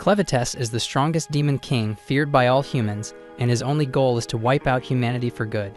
Clevatess is the strongest demon king feared by all humans, and his only goal is to wipe out humanity for good.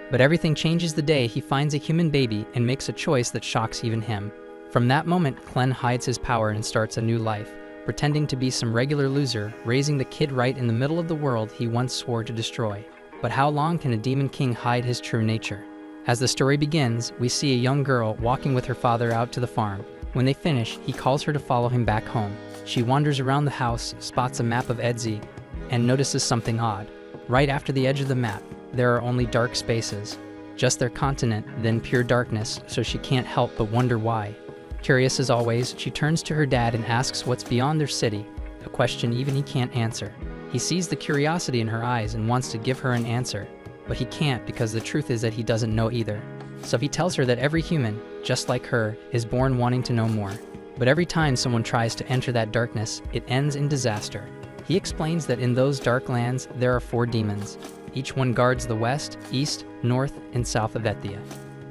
But everything changes the day he finds a human baby and makes a choice that shocks even him. From that moment, Clen hides his power and starts a new life, pretending to be some regular loser, raising the kid right in the middle of the world he once swore to destroy. But how long can a demon king hide his true nature? As the story begins, we see a young girl walking with her father out to the farm. When they finish, he calls her to follow him back home. She wanders around the house, spots a map of Edzi, and notices something odd. Right after the edge of the map, there are only dark spaces. Just their continent, then pure darkness, so she can't help but wonder why. Curious as always, she turns to her dad and asks what's beyond their city, a question even he can't answer. He sees the curiosity in her eyes and wants to give her an answer, but he can't because the truth is that he doesn't know either. So he tells her that every human, just like her, is born wanting to know more. But every time someone tries to enter that darkness, it ends in disaster. He explains that in those dark lands, there are 4 demons. Each one guards the west, east, north, and south of Ethia.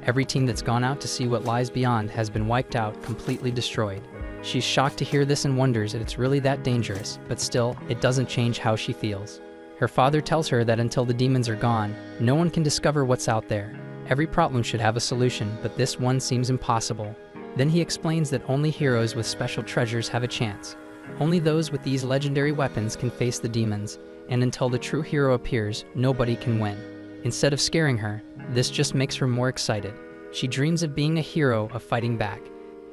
Every team that's gone out to see what lies beyond has been wiped out, completely destroyed. She's shocked to hear this and wonders if it's really that dangerous, but still, it doesn't change how she feels. Her father tells her that until the demons are gone, no one can discover what's out there. Every problem should have a solution, but this one seems impossible. Then he explains that only heroes with special treasures have a chance. Only those with these legendary weapons can face the demons, and until the true hero appears, nobody can win. Instead of scaring her, this just makes her more excited. She dreams of being a hero, of fighting back.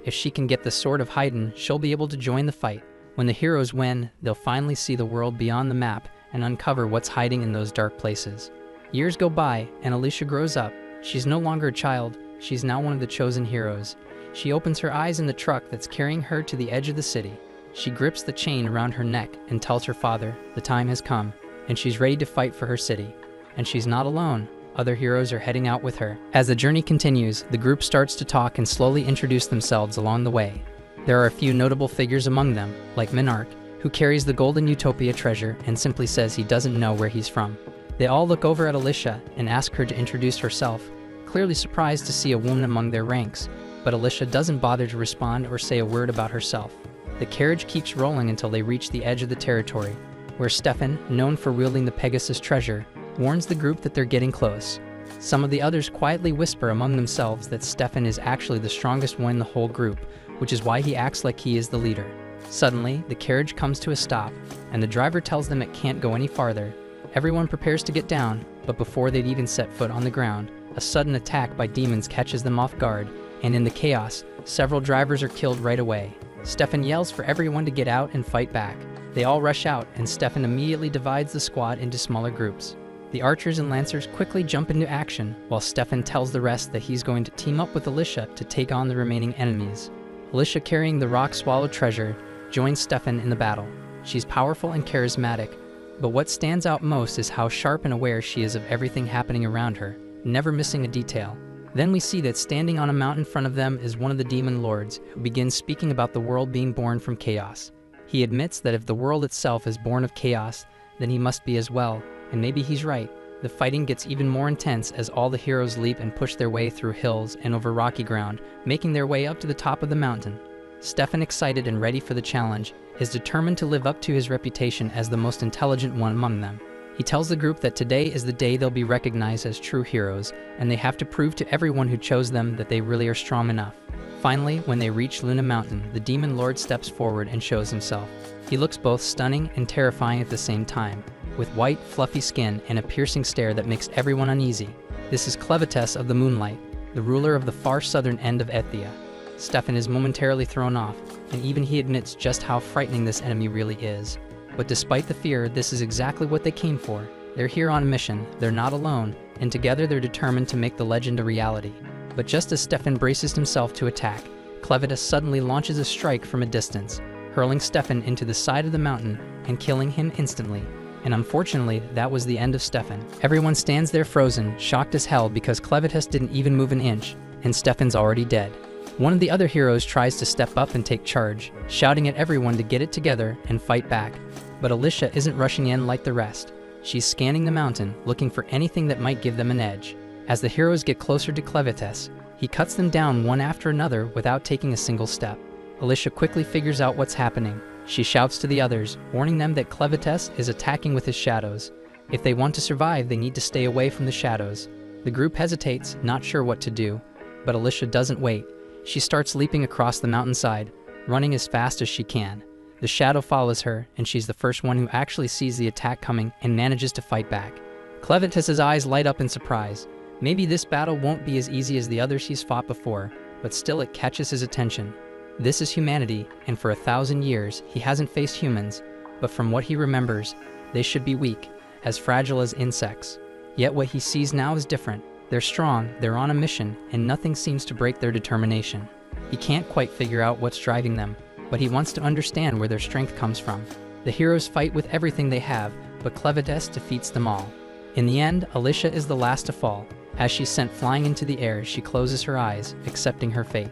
If she can get the Sword of Haydn, she'll be able to join the fight. When the heroes win, they'll finally see the world beyond the map and uncover what's hiding in those dark places. Years go by, and Alicia grows up. She's no longer a child, she's now one of the chosen heroes. She opens her eyes in the truck that's carrying her to the edge of the city. She grips the chain around her neck and tells her father the time has come, and she's ready to fight for her city. And she's not alone. Other heroes are heading out with her. As the journey continues, the group starts to talk and slowly introduce themselves along the way. There are a few notable figures among them, like Minarch, who carries the Golden Utopia treasure and simply says he doesn't know where he's from. They all look over at Alicia and ask her to introduce herself, clearly surprised to see a woman among their ranks, but Alicia doesn't bother to respond or say a word about herself. The carriage keeps rolling until they reach the edge of the territory, where Stefan, known for wielding the Pegasus treasure, warns the group that they're getting close. Some of the others quietly whisper among themselves that Stefan is actually the strongest one in the whole group, which is why he acts like he is the leader. Suddenly, the carriage comes to a stop, and the driver tells them it can't go any farther. Everyone prepares to get down, but before they'd even set foot on the ground, a sudden attack by demons catches them off guard, and in the chaos, several drivers are killed right away. Stefan yells for everyone to get out and fight back. They all rush out, and Stefan immediately divides the squad into smaller groups. The archers and lancers quickly jump into action, while Stefan tells the rest that he's going to team up with Alicia to take on the remaining enemies. Alicia, carrying the rock-swallowed treasure, joins Stefan in the battle. She's powerful and charismatic, but what stands out most is how sharp and aware she is of everything happening around her, never missing a detail. Then we see that standing on a mountain in front of them is one of the demon lords, who begins speaking about the world being born from chaos. He admits that if the world itself is born of chaos, then he must be as well, and maybe he's right. The fighting gets even more intense as all the heroes leap and push their way through hills and over rocky ground, making their way up to the top of the mountain. Stefan, excited and ready for the challenge, is determined to live up to his reputation as the most intelligent one among them. He tells the group that today is the day they'll be recognized as true heroes, and they have to prove to everyone who chose them that they really are strong enough. Finally, when they reach Luna Mountain, the Demon Lord steps forward and shows himself. He looks both stunning and terrifying at the same time, with white, fluffy skin and a piercing stare that makes everyone uneasy. This is Clevatess of the Moonlight, the ruler of the far southern end of Ethia. Stefan is momentarily thrown off, and even he admits just how frightening this enemy really is. But despite the fear, this is exactly what they came for. They're here on a mission, they're not alone, and together they're determined to make the legend a reality. But just as Stefan braces himself to attack, Clevatess suddenly launches a strike from a distance, hurling Stefan into the side of the mountain and killing him instantly. And unfortunately, that was the end of Stefan. Everyone stands there frozen, shocked as hell because Clevatess didn't even move an inch, and Stefan's already dead. One of the other heroes tries to step up and take charge, shouting at everyone to get it together and fight back. But Alicia isn't rushing in like the rest. She's scanning the mountain, looking for anything that might give them an edge. As the heroes get closer to Clevatess, he cuts them down one after another without taking a single step. Alicia quickly figures out what's happening. She shouts to the others, warning them that Clevatess is attacking with his shadows. If they want to survive, they need to stay away from the shadows. The group hesitates, not sure what to do, but Alicia doesn't wait. She starts leaping across the mountainside, running as fast as she can. The shadow follows her, and she's the first one who actually sees the attack coming and manages to fight back. Clevatess's eyes light up in surprise. Maybe this battle won't be as easy as the others he's fought before, but still it catches his attention. This is humanity, and for 1,000 years he hasn't faced humans, but from what he remembers, they should be weak, as fragile as insects. Yet what he sees now is different. They're strong, they're on a mission, and nothing seems to break their determination. He can't quite figure out what's driving them, but he wants to understand where their strength comes from. The heroes fight with everything they have, but Clevatess defeats them all. In the end, Alicia is the last to fall. As she's sent flying into the air, she closes her eyes, accepting her fate.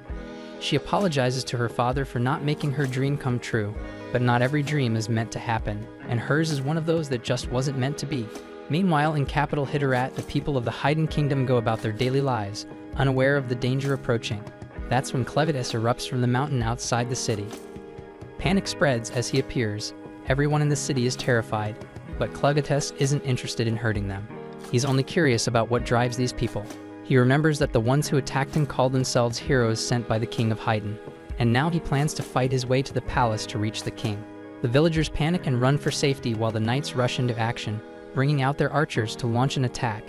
She apologizes to her father for not making her dream come true, but not every dream is meant to happen, and hers is one of those that just wasn't meant to be. Meanwhile, in capital Hitterat, the people of the Haydn Kingdom go about their daily lives, unaware of the danger approaching. That's when Clevatess erupts from the mountain outside the city. Panic spreads as he appears. Everyone in the city is terrified, but Clevatess isn't interested in hurting them. He's only curious about what drives these people. He remembers that the ones who attacked him called themselves heroes sent by the king of Haydn, and now he plans to fight his way to the palace to reach the king. The villagers panic and run for safety while the knights rush into action, bringing out their archers to launch an attack.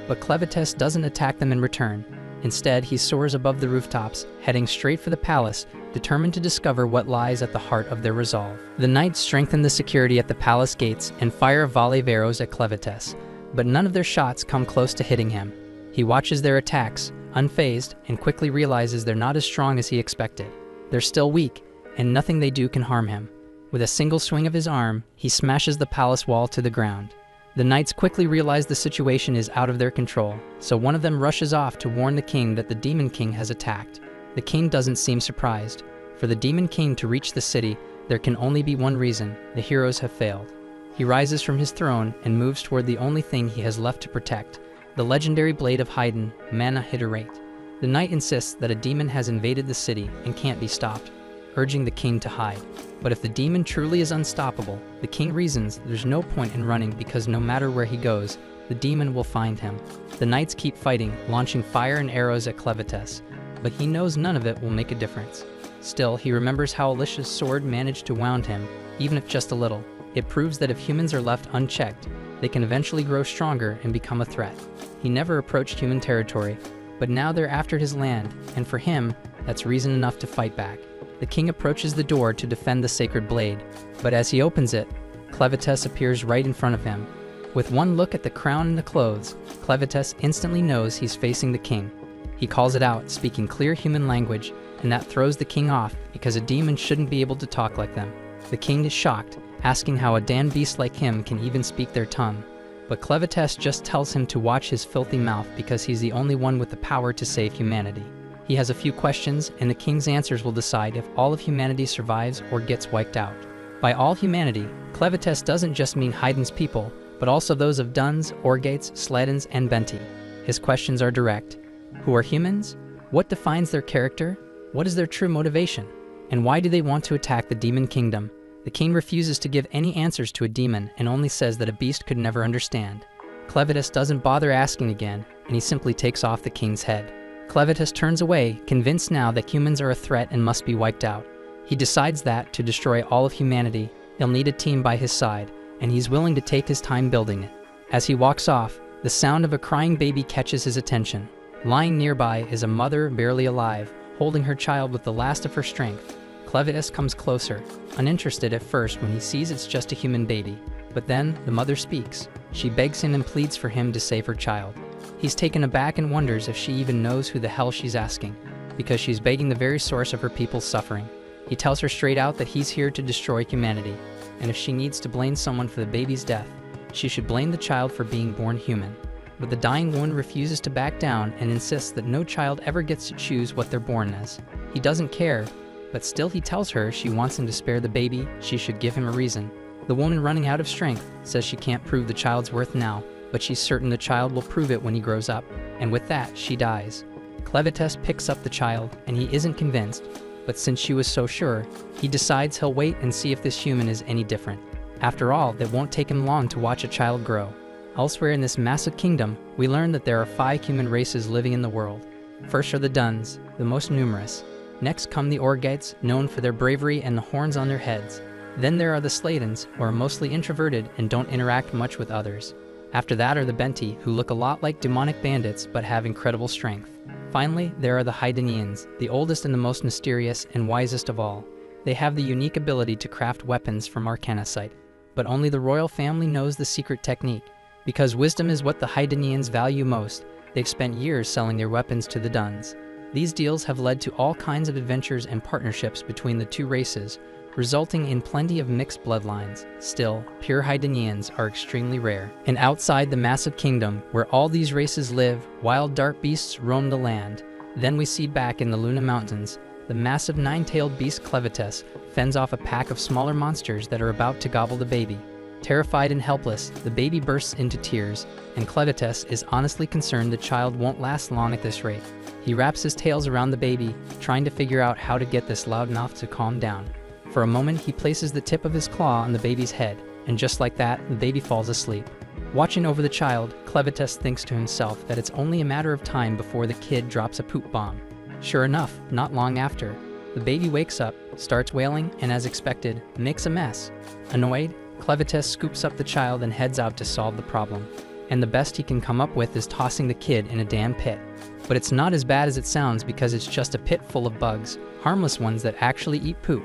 But Clevatess doesn't attack them in return. Instead, he soars above the rooftops, heading straight for the palace, determined to discover what lies at the heart of their resolve. The knights strengthen the security at the palace gates and fire a volley of arrows at Clevatess, but none of their shots come close to hitting him. He watches their attacks, unfazed, and quickly realizes they're not as strong as he expected. They're still weak, and nothing they do can harm him. With a single swing of his arm, he smashes the palace wall to the ground. The knights quickly realize the situation is out of their control, so one of them rushes off to warn the king that the Demon King has attacked. The king doesn't seem surprised. For the Demon King to reach the city, there can only be one reason: the heroes have failed. He rises from his throne and moves toward the only thing he has left to protect, the legendary blade of Haydn, Mana Hitterate. The knight insists that a demon has invaded the city and can't be stopped, urging the king to hide. But if the demon truly is unstoppable, the king reasons there's no point in running because no matter where he goes, the demon will find him. The knights keep fighting, launching fire and arrows at Clevatess, but he knows none of it will make a difference. Still, he remembers how Alicia's sword managed to wound him, even if just a little. It proves that if humans are left unchecked, they can eventually grow stronger and become a threat. He never approached human territory, but now they're after his land, and for him, that's reason enough to fight back. The king approaches the door to defend the sacred blade, but as he opens it, Clevatess appears right in front of him. With one look at the crown and the clothes, Clevatess instantly knows he's facing the king. He calls it out, speaking clear human language, and that throws the king off because a demon shouldn't be able to talk like them. The king is shocked, asking how a damned beast like him can even speak their tongue. But Clevatess just tells him to watch his filthy mouth because he's the only one with the power to save humanity. He has a few questions, and the king's answers will decide if all of humanity survives or gets wiped out. By all humanity, Clevatess doesn't just mean Haydn's people, but also those of Duns, Orgates, Sledens, and Benti. His questions are direct. Who are humans? What defines their character? What is their true motivation? And why do they want to attack the Demon Kingdom? The king refuses to give any answers to a demon and only says that a beast could never understand. Clevatess doesn't bother asking again, and he simply takes off the king's head. Clevatess turns away, convinced now that humans are a threat and must be wiped out. He decides that, to destroy all of humanity, he'll need a team by his side, and he's willing to take his time building it. As he walks off, the sound of a crying baby catches his attention. Lying nearby is a mother barely alive, holding her child with the last of her strength. Clevatess comes closer, uninterested at first when he sees it's just a human baby. But then, the mother speaks. She begs him and pleads for him to save her child. He's taken aback and wonders if she even knows who the hell she's asking, because she's begging the very source of her people's suffering. He tells her straight out that he's here to destroy humanity, and if she needs to blame someone for the baby's death, she should blame the child for being born human. But the dying woman refuses to back down and insists that no child ever gets to choose what they're born as. He doesn't care, but still he tells her she wants him to spare the baby, she should give him a reason. The woman, running out of strength, says she can't prove the child's worth now, but she's certain the child will prove it when he grows up, and with that, she dies. Clevatess picks up the child, and he isn't convinced. but since she was so sure, he decides he'll wait and see if this human is any different. After all, it won't take him long to watch a child grow. Elsewhere in this massive kingdom, we learn that there are 5 human races living in the world. First are the Duns, the most numerous. Next come the Orgites, known for their bravery and the horns on their heads. Then there are the Slatans, who are mostly introverted and don't interact much with others. After that are the Benti, who look a lot like demonic bandits but have incredible strength. Finally, there are the Hydanians, the oldest and the most mysterious and wisest of all. They have the unique ability to craft weapons from arcanocite. But only the royal family knows the secret technique. Because wisdom is what the Hydanians value most, they've spent years selling their weapons to the Duns. These deals have led to all kinds of adventures and partnerships between the 2 races, resulting in plenty of mixed bloodlines. Still, pure Hydanians are extremely rare. And outside the massive kingdom, where all these races live, wild dark beasts roam the land. Then we see back in the Luna Mountains, the massive 9-tailed beast Clevatess fends off a pack of smaller monsters that are about to gobble the baby. Terrified and helpless, the baby bursts into tears, and Clevatess is honestly concerned the child won't last long at this rate. He wraps his tails around the baby, trying to figure out how to get this loudmouth to calm down. For a moment, he places the tip of his claw on the baby's head, and just like that, the baby falls asleep. Watching over the child, Clevatess thinks to himself that it's only a matter of time before the kid drops a poop bomb. Sure enough, not long after, the baby wakes up, starts wailing, and as expected, makes a mess. Annoyed, Clevatess scoops up the child and heads out to solve the problem. And the best he can come up with is tossing the kid in a damn pit. But it's not as bad as it sounds because it's just a pit full of bugs, harmless ones that actually eat poop.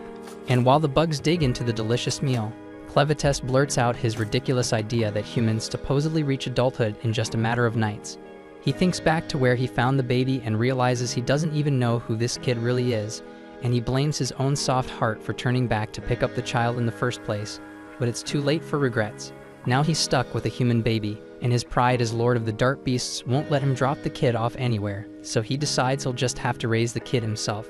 And while the bugs dig into the delicious meal, Clevatess blurts out his ridiculous idea that humans supposedly reach adulthood in just a matter of nights. He thinks back to where he found the baby and realizes he doesn't even know who this kid really is, and he blames his own soft heart for turning back to pick up the child in the first place. But it's too late for regrets. Now he's stuck with a human baby, and his pride as Lord of the Dark Beasts won't let him drop the kid off anywhere, so he decides he'll just have to raise the kid himself.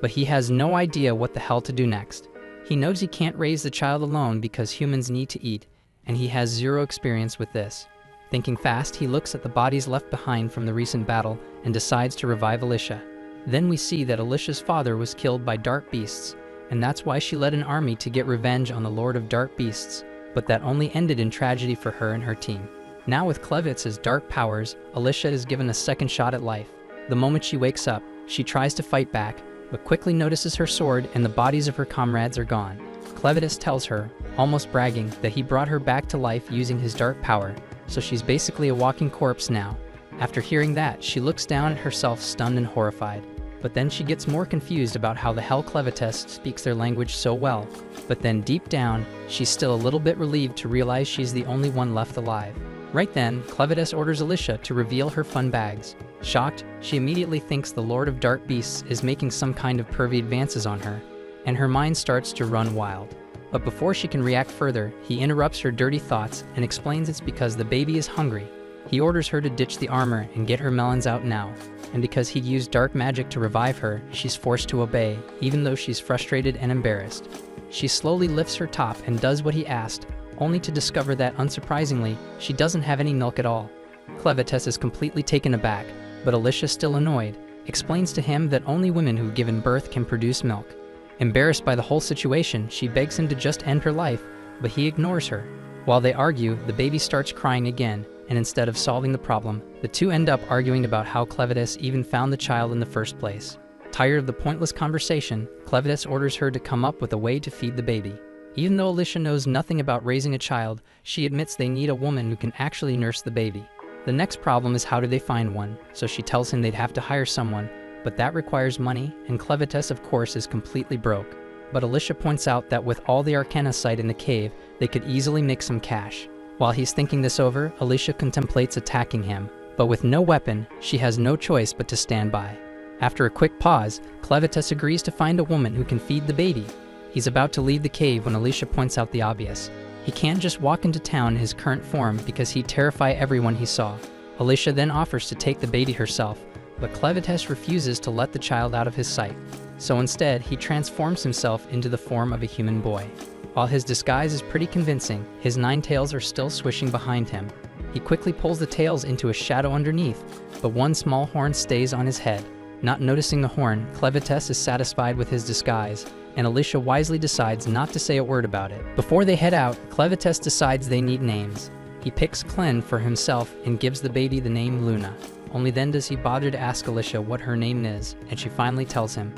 But he has no idea what the hell to do next. He knows he can't raise the child alone because humans need to eat, and he has zero experience with this. Thinking fast, he looks at the bodies left behind from the recent battle and decides to revive Alicia. Then we see that Alicia's father was killed by dark beasts, and that's why she led an army to get revenge on the Lord of Dark Beasts, but that only ended in tragedy for her and her team. Now with Clevatess's dark powers, Alicia is given a second shot at life. The moment she wakes up, she tries to fight back, but quickly notices her sword and the bodies of her comrades are gone. Clevatess tells her, almost bragging, that he brought her back to life using his dark power, so she's basically a walking corpse now. After hearing that, she looks down at herself stunned and horrified. But then she gets more confused about how the hell Clevatess speaks their language so well. But then deep down, she's still a little bit relieved to realize she's the only one left alive. Right then, Clevatess orders Alicia to reveal her fun bags. Shocked, she immediately thinks the Lord of Dark Beasts is making some kind of pervy advances on her, and her mind starts to run wild. But before she can react further, he interrupts her dirty thoughts and explains it's because the baby is hungry. He orders her to ditch the armor and get her melons out now, and because he used dark magic to revive her, she's forced to obey, even though she's frustrated and embarrassed. She slowly lifts her top and does what he asked, only to discover that, unsurprisingly, she doesn't have any milk at all. Clevatess is completely taken aback, but Alicia, still annoyed, explains to him that only women who've given birth can produce milk. Embarrassed by the whole situation, she begs him to just end her life, but he ignores her. While they argue, the baby starts crying again, and instead of solving the problem, the two end up arguing about how Clevatess even found the child in the first place. Tired of the pointless conversation, Clevatess orders her to come up with a way to feed the baby. Even though Alicia knows nothing about raising a child, she admits they need a woman who can actually nurse the baby. The next problem is how do they find one, so she tells him they'd have to hire someone, but that requires money, and Clevatess of course is completely broke. But Alicia points out that with all the arcanocite in the cave, they could easily make some cash. While he's thinking this over, Alicia contemplates attacking him, but with no weapon, she has no choice but to stand by. After a quick pause, Clevatess agrees to find a woman who can feed the baby. He's about to leave the cave when Alicia points out the obvious. He can't just walk into town in his current form because he'd terrify everyone he saw. Alicia then offers to take the baby herself, but Clevatess refuses to let the child out of his sight. So instead, he transforms himself into the form of a human boy. While his disguise is pretty convincing, his 9 tails are still swishing behind him. He quickly pulls the tails into a shadow underneath, but one small horn stays on his head. Not noticing the horn, Clevatess is satisfied with his disguise, and Alicia wisely decides not to say a word about it. Before they head out, Clevatess decides they need names. He picks Clen for himself and gives the baby the name Luna. Only then does he bother to ask Alicia what her name is, and she finally tells him.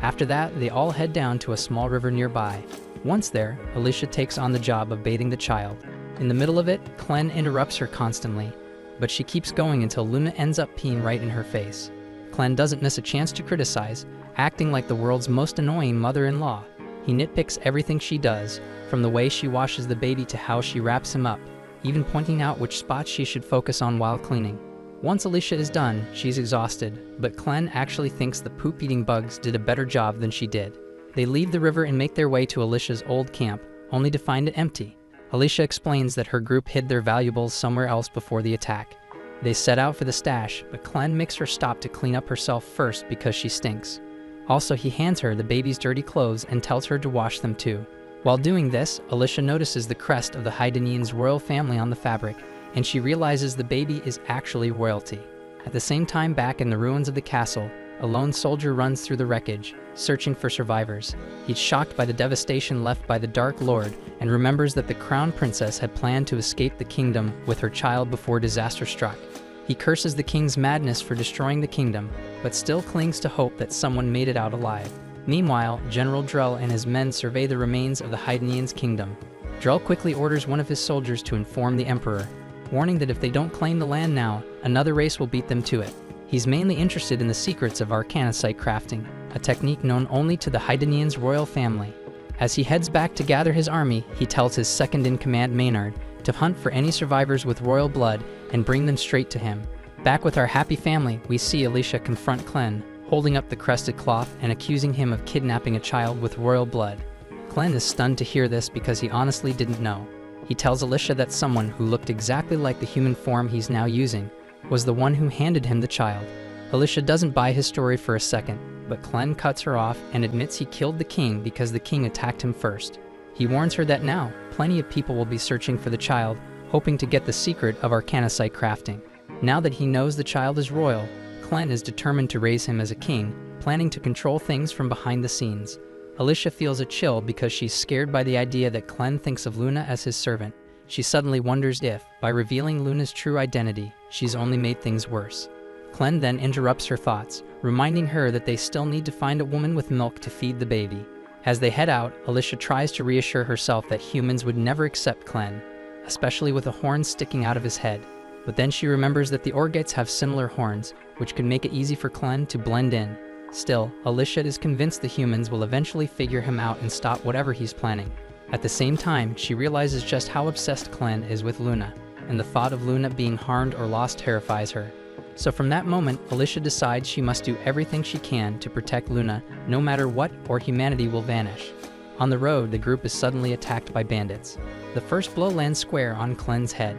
After that, they all head down to a small river nearby. Once there, Alicia takes on the job of bathing the child. In the middle of it, Clen interrupts her constantly, but she keeps going until Luna ends up peeing right in her face. Clen doesn't miss a chance to criticize, acting like the world's most annoying mother-in-law. He nitpicks everything she does, from the way she washes the baby to how she wraps him up, even pointing out which spots she should focus on while cleaning. Once Alicia is done, she's exhausted, but Clen actually thinks the poop-eating bugs did a better job than she did. They leave the river and make their way to Alicia's old camp, only to find it empty. Alicia explains that her group hid their valuables somewhere else before the attack. They set out for the stash, but Clen makes her stop to clean up herself first because she stinks. Also, he hands her the baby's dirty clothes and tells her to wash them too. While doing this, Alicia notices the crest of the Haidanians' royal family on the fabric, and she realizes the baby is actually royalty. At the same time, back in the ruins of the castle, a lone soldier runs through the wreckage, searching for survivors. He's shocked by the devastation left by the Dark Lord and remembers that the crown princess had planned to escape the kingdom with her child before disaster struck. He curses the king's madness for destroying the kingdom, but still clings to hope that someone made it out alive. Meanwhile, General Drell and his men survey the remains of the Haidanians' kingdom. Drell quickly orders one of his soldiers to inform the emperor, warning that if they don't claim the land now, another race will beat them to it. He's mainly interested in the secrets of arcanicite crafting, a technique known only to the Haidanians' royal family. As he heads back to gather his army, he tells his second-in-command Maynard to hunt for any survivors with royal blood and bring them straight to him. Back with our happy family, we see Alicia confront Clen, holding up the crested cloth and accusing him of kidnapping a child with royal blood. Clen is stunned to hear this because he honestly didn't know. He tells Alicia that someone who looked exactly like the human form he's now using was the one who handed him the child. Alicia doesn't buy his story for a second, but Clen cuts her off and admits he killed the king because the king attacked him first. He warns her that now, plenty of people will be searching for the child, hoping to get the secret of arcanicite crafting. Now that he knows the child is royal, Clen is determined to raise him as a king, planning to control things from behind the scenes. Alicia feels a chill because she's scared by the idea that Clen thinks of Luna as his servant. She suddenly wonders if, by revealing Luna's true identity, she's only made things worse. Clen then interrupts her thoughts, reminding her that they still need to find a woman with milk to feed the baby. As they head out, Alicia tries to reassure herself that humans would never accept Clen, especially with a horn sticking out of his head. But then she remembers that the Orgetes have similar horns, which could make it easy for Clen to blend in. Still, Alicia is convinced the humans will eventually figure him out and stop whatever he's planning. At the same time, she realizes just how obsessed Clen is with Luna, and the thought of Luna being harmed or lost terrifies her. So from that moment, Alicia decides she must do everything she can to protect Luna, no matter what, or humanity will vanish. On the road, the group is suddenly attacked by bandits. The first blow lands square on Clen's head.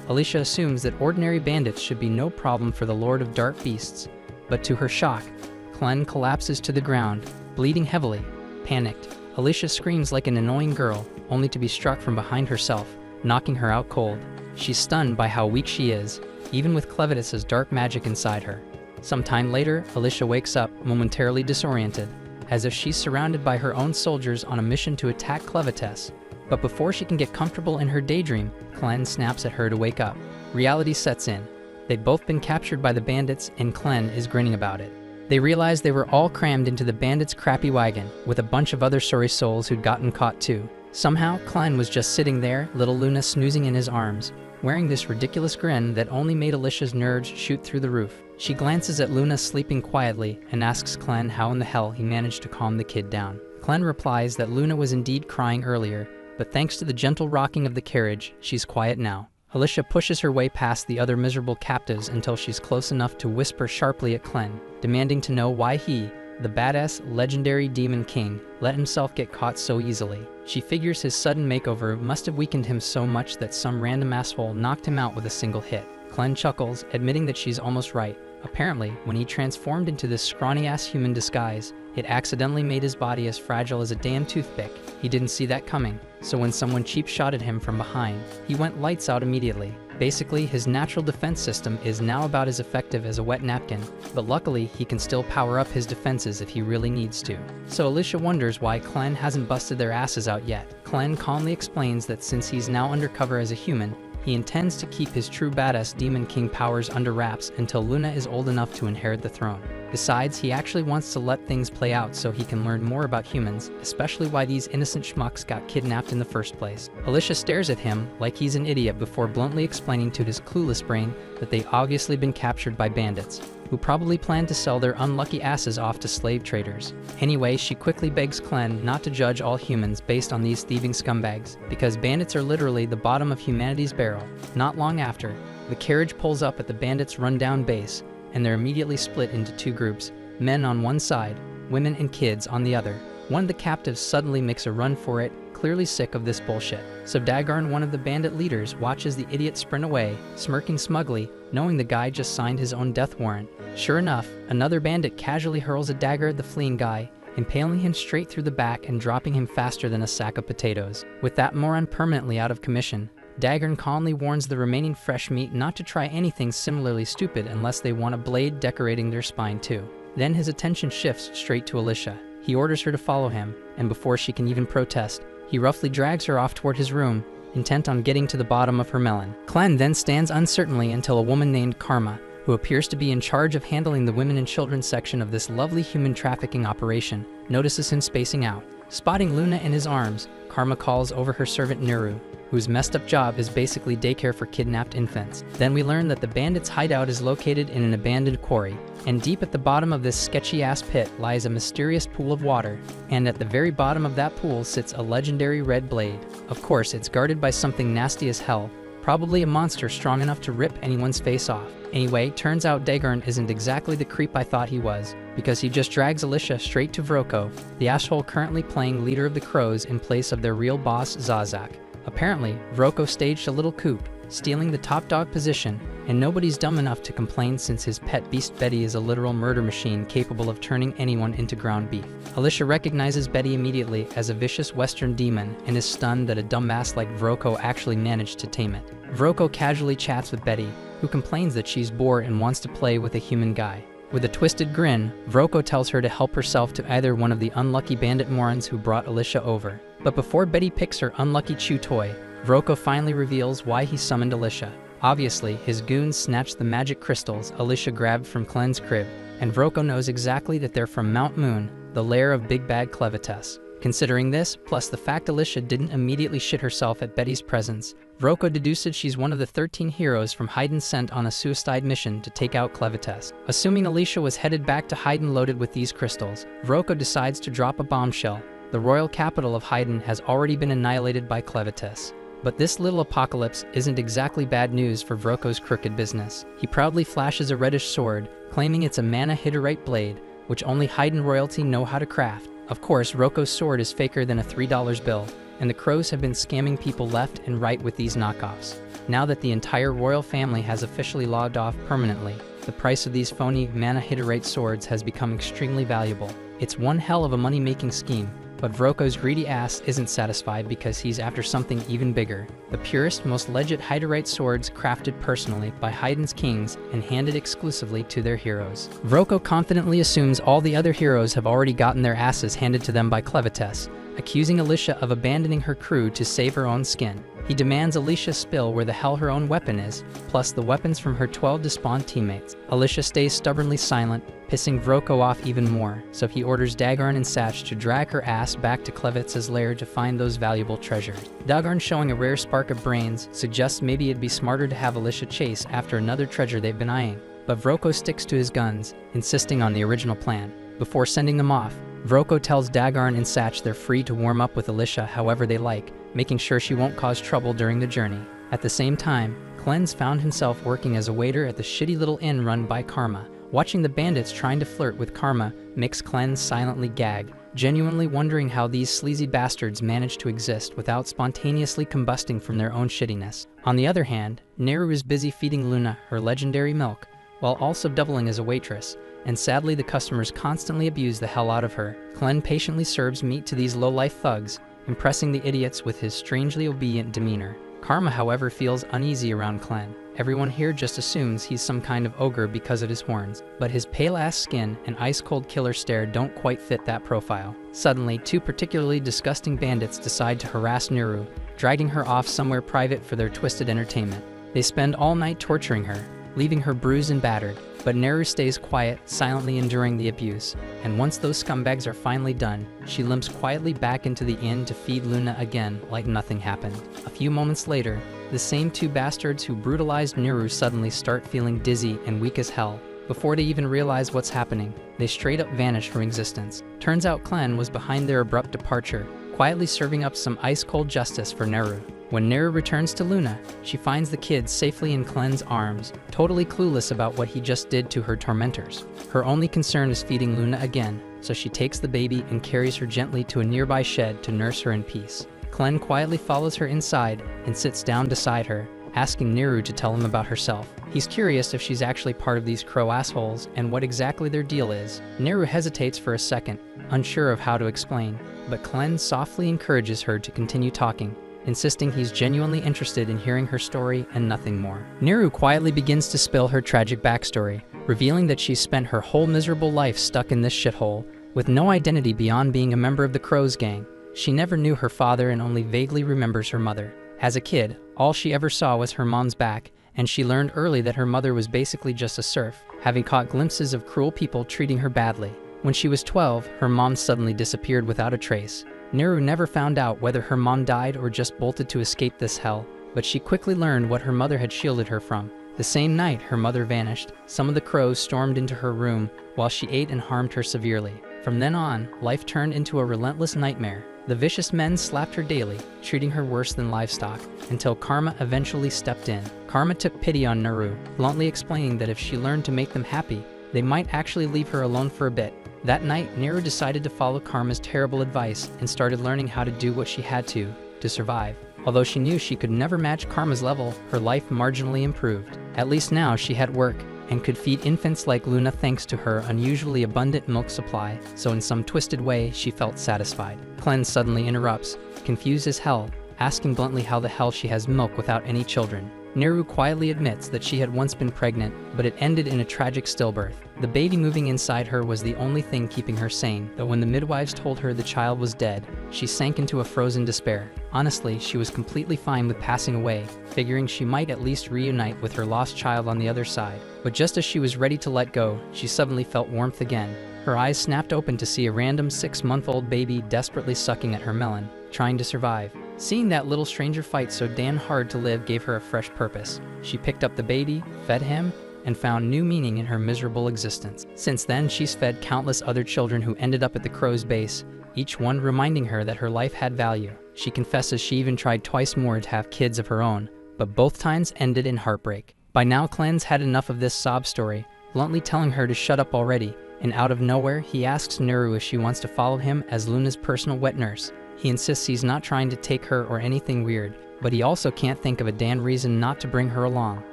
Alicia assumes that ordinary bandits should be no problem for the Lord of Dark Beasts, but to her shock, Clen collapses to the ground, bleeding heavily. Panicked, Alicia screams like an annoying girl, only to be struck from behind herself, knocking her out cold. She's stunned by how weak she is, even with Clevatess's dark magic inside her. Some time later, Alicia wakes up, momentarily disoriented, as if she's surrounded by her own soldiers on a mission to attack Clevatess. But before she can get comfortable in her daydream, Clen snaps at her to wake up. Reality sets in. They've both been captured by the bandits, and Clen is grinning about it. They realize they were all crammed into the bandits' crappy wagon, with a bunch of other sorry souls who'd gotten caught too. Somehow, Clen was just sitting there, little Luna snoozing in his arms, wearing this ridiculous grin that only made Alicia's nerves shoot through the roof. She glances at Luna sleeping quietly and asks Clen how in the hell he managed to calm the kid down. Clen replies that Luna was indeed crying earlier, but thanks to the gentle rocking of the carriage, she's quiet now. Alicia pushes her way past the other miserable captives until she's close enough to whisper sharply at Clen, demanding to know why he, the badass, legendary Demon King, let himself get caught so easily. She figures his sudden makeover must have weakened him so much that some random asshole knocked him out with a single hit. Clen chuckles, admitting that she's almost right. Apparently, when he transformed into this scrawny-ass human disguise, it accidentally made his body as fragile as a damn toothpick. He didn't see that coming, so when someone cheap-shotted him from behind, he went lights out immediately. Basically, his natural defense system is now about as effective as a wet napkin, but luckily he can still power up his defenses if he really needs to. So Alicia wonders why Clen hasn't busted their asses out yet. Clen calmly explains that since he's now undercover as a human, he intends to keep his true badass Demon King powers under wraps until Luna is old enough to inherit the throne. Besides, he actually wants to let things play out so he can learn more about humans, especially why these innocent schmucks got kidnapped in the first place. Alicia stares at him like he's an idiot before bluntly explaining to his clueless brain that they obviously been captured by bandits, who probably plan to sell their unlucky asses off to slave traders. Anyway, she quickly begs Clen not to judge all humans based on these thieving scumbags, because bandits are literally the bottom of humanity's barrel. Not long after, the carriage pulls up at the bandits' rundown base, and they're immediately split into two groups, men on one side, women and kids on the other. One of the captives suddenly makes a run for it, clearly sick of this bullshit. So Dagarn, one of the bandit leaders, watches the idiot sprint away, smirking smugly, knowing the guy just signed his own death warrant. Sure enough, another bandit casually hurls a dagger at the fleeing guy, impaling him straight through the back and dropping him faster than a sack of potatoes. With that moron permanently out of commission, Dagarn calmly warns the remaining fresh meat not to try anything similarly stupid unless they want a blade decorating their spine too. Then his attention shifts straight to Alicia. He orders her to follow him, and before she can even protest, he roughly drags her off toward his room, intent on getting to the bottom of her melon. Clen then stands uncertainly until a woman named Karma, who appears to be in charge of handling the women and children section of this lovely human trafficking operation, notices him spacing out. Spotting Luna in his arms, Karma calls over her servant Neru, whose messed up job is basically daycare for kidnapped infants. Then we learn that the bandits' hideout is located in an abandoned quarry, and deep at the bottom of this sketchy-ass pit lies a mysterious pool of water, and at the very bottom of that pool sits a legendary red blade. Of course, it's guarded by something nasty as hell, probably a monster strong enough to rip anyone's face off. Anyway, turns out Dagarn isn't exactly the creep I thought he was, because he just drags Alicia straight to Vroko, the asshole currently playing leader of the Crows in place of their real boss Zazak. Apparently, Vroko staged a little coup, stealing the top dog position, and nobody's dumb enough to complain since his pet beast Betty is a literal murder machine capable of turning anyone into ground beef. Alicia recognizes Betty immediately as a vicious western demon and is stunned that a dumbass like Vroko actually managed to tame it. Vroko casually chats with Betty, who complains that she's bored and wants to play with a human guy. With a twisted grin, Vroko tells her to help herself to either one of the unlucky bandit morons who brought Alicia over. But before Betty picks her unlucky chew toy, Vroko finally reveals why he summoned Alicia. Obviously, his goons snatched the magic crystals Alicia grabbed from Clen's crib, and Vroko knows exactly that they're from Mount Moon, the lair of Big Bad Clevatess. Considering this, plus the fact Alicia didn't immediately shit herself at Betty's presence, Vroko deduces she's one of the 13 heroes from Haydn sent on a suicide mission to take out Clevatess. Assuming Alicia was headed back to Haydn loaded with these crystals, Vroko decides to drop a bombshell. The royal capital of Haydn has already been annihilated by Clevatess. But this little apocalypse isn't exactly bad news for Vroko's crooked business. He proudly flashes a reddish sword, claiming it's a mana hitterite blade, which only Haydn royalty know how to craft. Of course, Vroko's sword is faker than a $3 bill, and the Crows have been scamming people left and right with these knockoffs. Now that the entire royal family has officially logged off permanently, the price of these phony mana hitterite swords has become extremely valuable. It's one hell of a money-making scheme. But Vroko's greedy ass isn't satisfied because he's after something even bigger. The purest, most legit Hyderite swords crafted personally by Haydn's kings and handed exclusively to their heroes. Vroko confidently assumes all the other heroes have already gotten their asses handed to them by Clevatess, accusing Alicia of abandoning her crew to save her own skin. He demands Alicia spill where the hell her own weapon is, plus the weapons from her 12 despawned teammates. Alicia stays stubbornly silent, pissing Vroko off even more, so he orders Dagarn and Satch to drag her ass back to Clevatz's lair to find those valuable treasures. Dagarn, showing a rare spark of brains, suggests maybe it'd be smarter to have Alicia chase after another treasure they've been eyeing, but Vroko sticks to his guns, insisting on the original plan. Before sending them off, Vroko tells Dagarn and Satch they're free to warm up with Alicia however they like, making sure she won't cause trouble during the journey. At the same time, Clen's found himself working as a waiter at the shitty little inn run by Karma. Watching the bandits trying to flirt with Karma makes Clen silently gag, genuinely wondering how these sleazy bastards manage to exist without spontaneously combusting from their own shittiness. On the other hand, Neru is busy feeding Luna her legendary milk, while also doubling as a waitress, and sadly the customers constantly abuse the hell out of her. Clen patiently serves meat to these low-life thugs, impressing the idiots with his strangely obedient demeanor. Karma, however, feels uneasy around Clen. Everyone here just assumes he's some kind of ogre because of his horns, but his pale-ass skin and ice-cold killer stare don't quite fit that profile. Suddenly, two particularly disgusting bandits decide to harass Nuru, dragging her off somewhere private for their twisted entertainment. They spend all night torturing her, leaving her bruised and battered, but Neru stays quiet, silently enduring the abuse. And once those scumbags are finally done, she limps quietly back into the inn to feed Luna again like nothing happened. A few moments later, the same two bastards who brutalized Neru suddenly start feeling dizzy and weak as hell. Before they even realize what's happening, they straight up vanish from existence. Turns out Clen was behind their abrupt departure, quietly serving up some ice-cold justice for Neru. When Neru returns to Luna, she finds the kids safely in Clen's arms, totally clueless about what he just did to her tormentors. Her only concern is feeding Luna again, so she takes the baby and carries her gently to a nearby shed to nurse her in peace. Clen quietly follows her inside and sits down beside her, asking Neru to tell him about herself. He's curious if she's actually part of these crow assholes and what exactly their deal is. Neru hesitates for a second, unsure of how to explain, but Clen softly encourages her to continue talking, insisting he's genuinely interested in hearing her story and nothing more. Neru quietly begins to spill her tragic backstory, revealing that she's spent her whole miserable life stuck in this shithole, with no identity beyond being a member of the Crows gang. She never knew her father and only vaguely remembers her mother. As a kid, all she ever saw was her mom's back, and she learned early that her mother was basically just a serf, having caught glimpses of cruel people treating her badly. When she was 12, her mom suddenly disappeared without a trace. Neru never found out whether her mom died or just bolted to escape this hell, but she quickly learned what her mother had shielded her from. The same night her mother vanished, some of the crows stormed into her room while she ate and harmed her severely. From then on, life turned into a relentless nightmare. The vicious men slapped her daily, treating her worse than livestock, until Karma eventually stepped in. Karma took pity on Neru, bluntly explaining that if she learned to make them happy, they might actually leave her alone for a bit. That night, Neru decided to follow Karma's terrible advice and started learning how to do what she had to survive. Although she knew she could never match Karma's level, her life marginally improved. At least now she had work and could feed infants like Luna thanks to her unusually abundant milk supply, so in some twisted way she felt satisfied. Clen suddenly interrupts, confused as hell, asking bluntly how the hell she has milk without any children. Neru quietly admits that she had once been pregnant, but it ended in a tragic stillbirth. The baby moving inside her was the only thing keeping her sane, though when the midwives told her the child was dead, she sank into a frozen despair. Honestly, she was completely fine with passing away, figuring she might at least reunite with her lost child on the other side. But just as she was ready to let go, she suddenly felt warmth again. Her eyes snapped open to see a random 6-month-old baby desperately sucking at her melon, trying to survive. Seeing that little stranger fight so damn hard to live gave her a fresh purpose. She picked up the baby, fed him, and found new meaning in her miserable existence. Since then, she's fed countless other children who ended up at the crow's base, each one reminding her that her life had value. She confesses she even tried twice more to have kids of her own, but both times ended in heartbreak. By now, Clen's had enough of this sob story, bluntly telling her to shut up already, and out of nowhere, he asks Neru if she wants to follow him as Luna's personal wet nurse. He insists he's not trying to take her or anything weird, but he also can't think of a damn reason not to bring her along.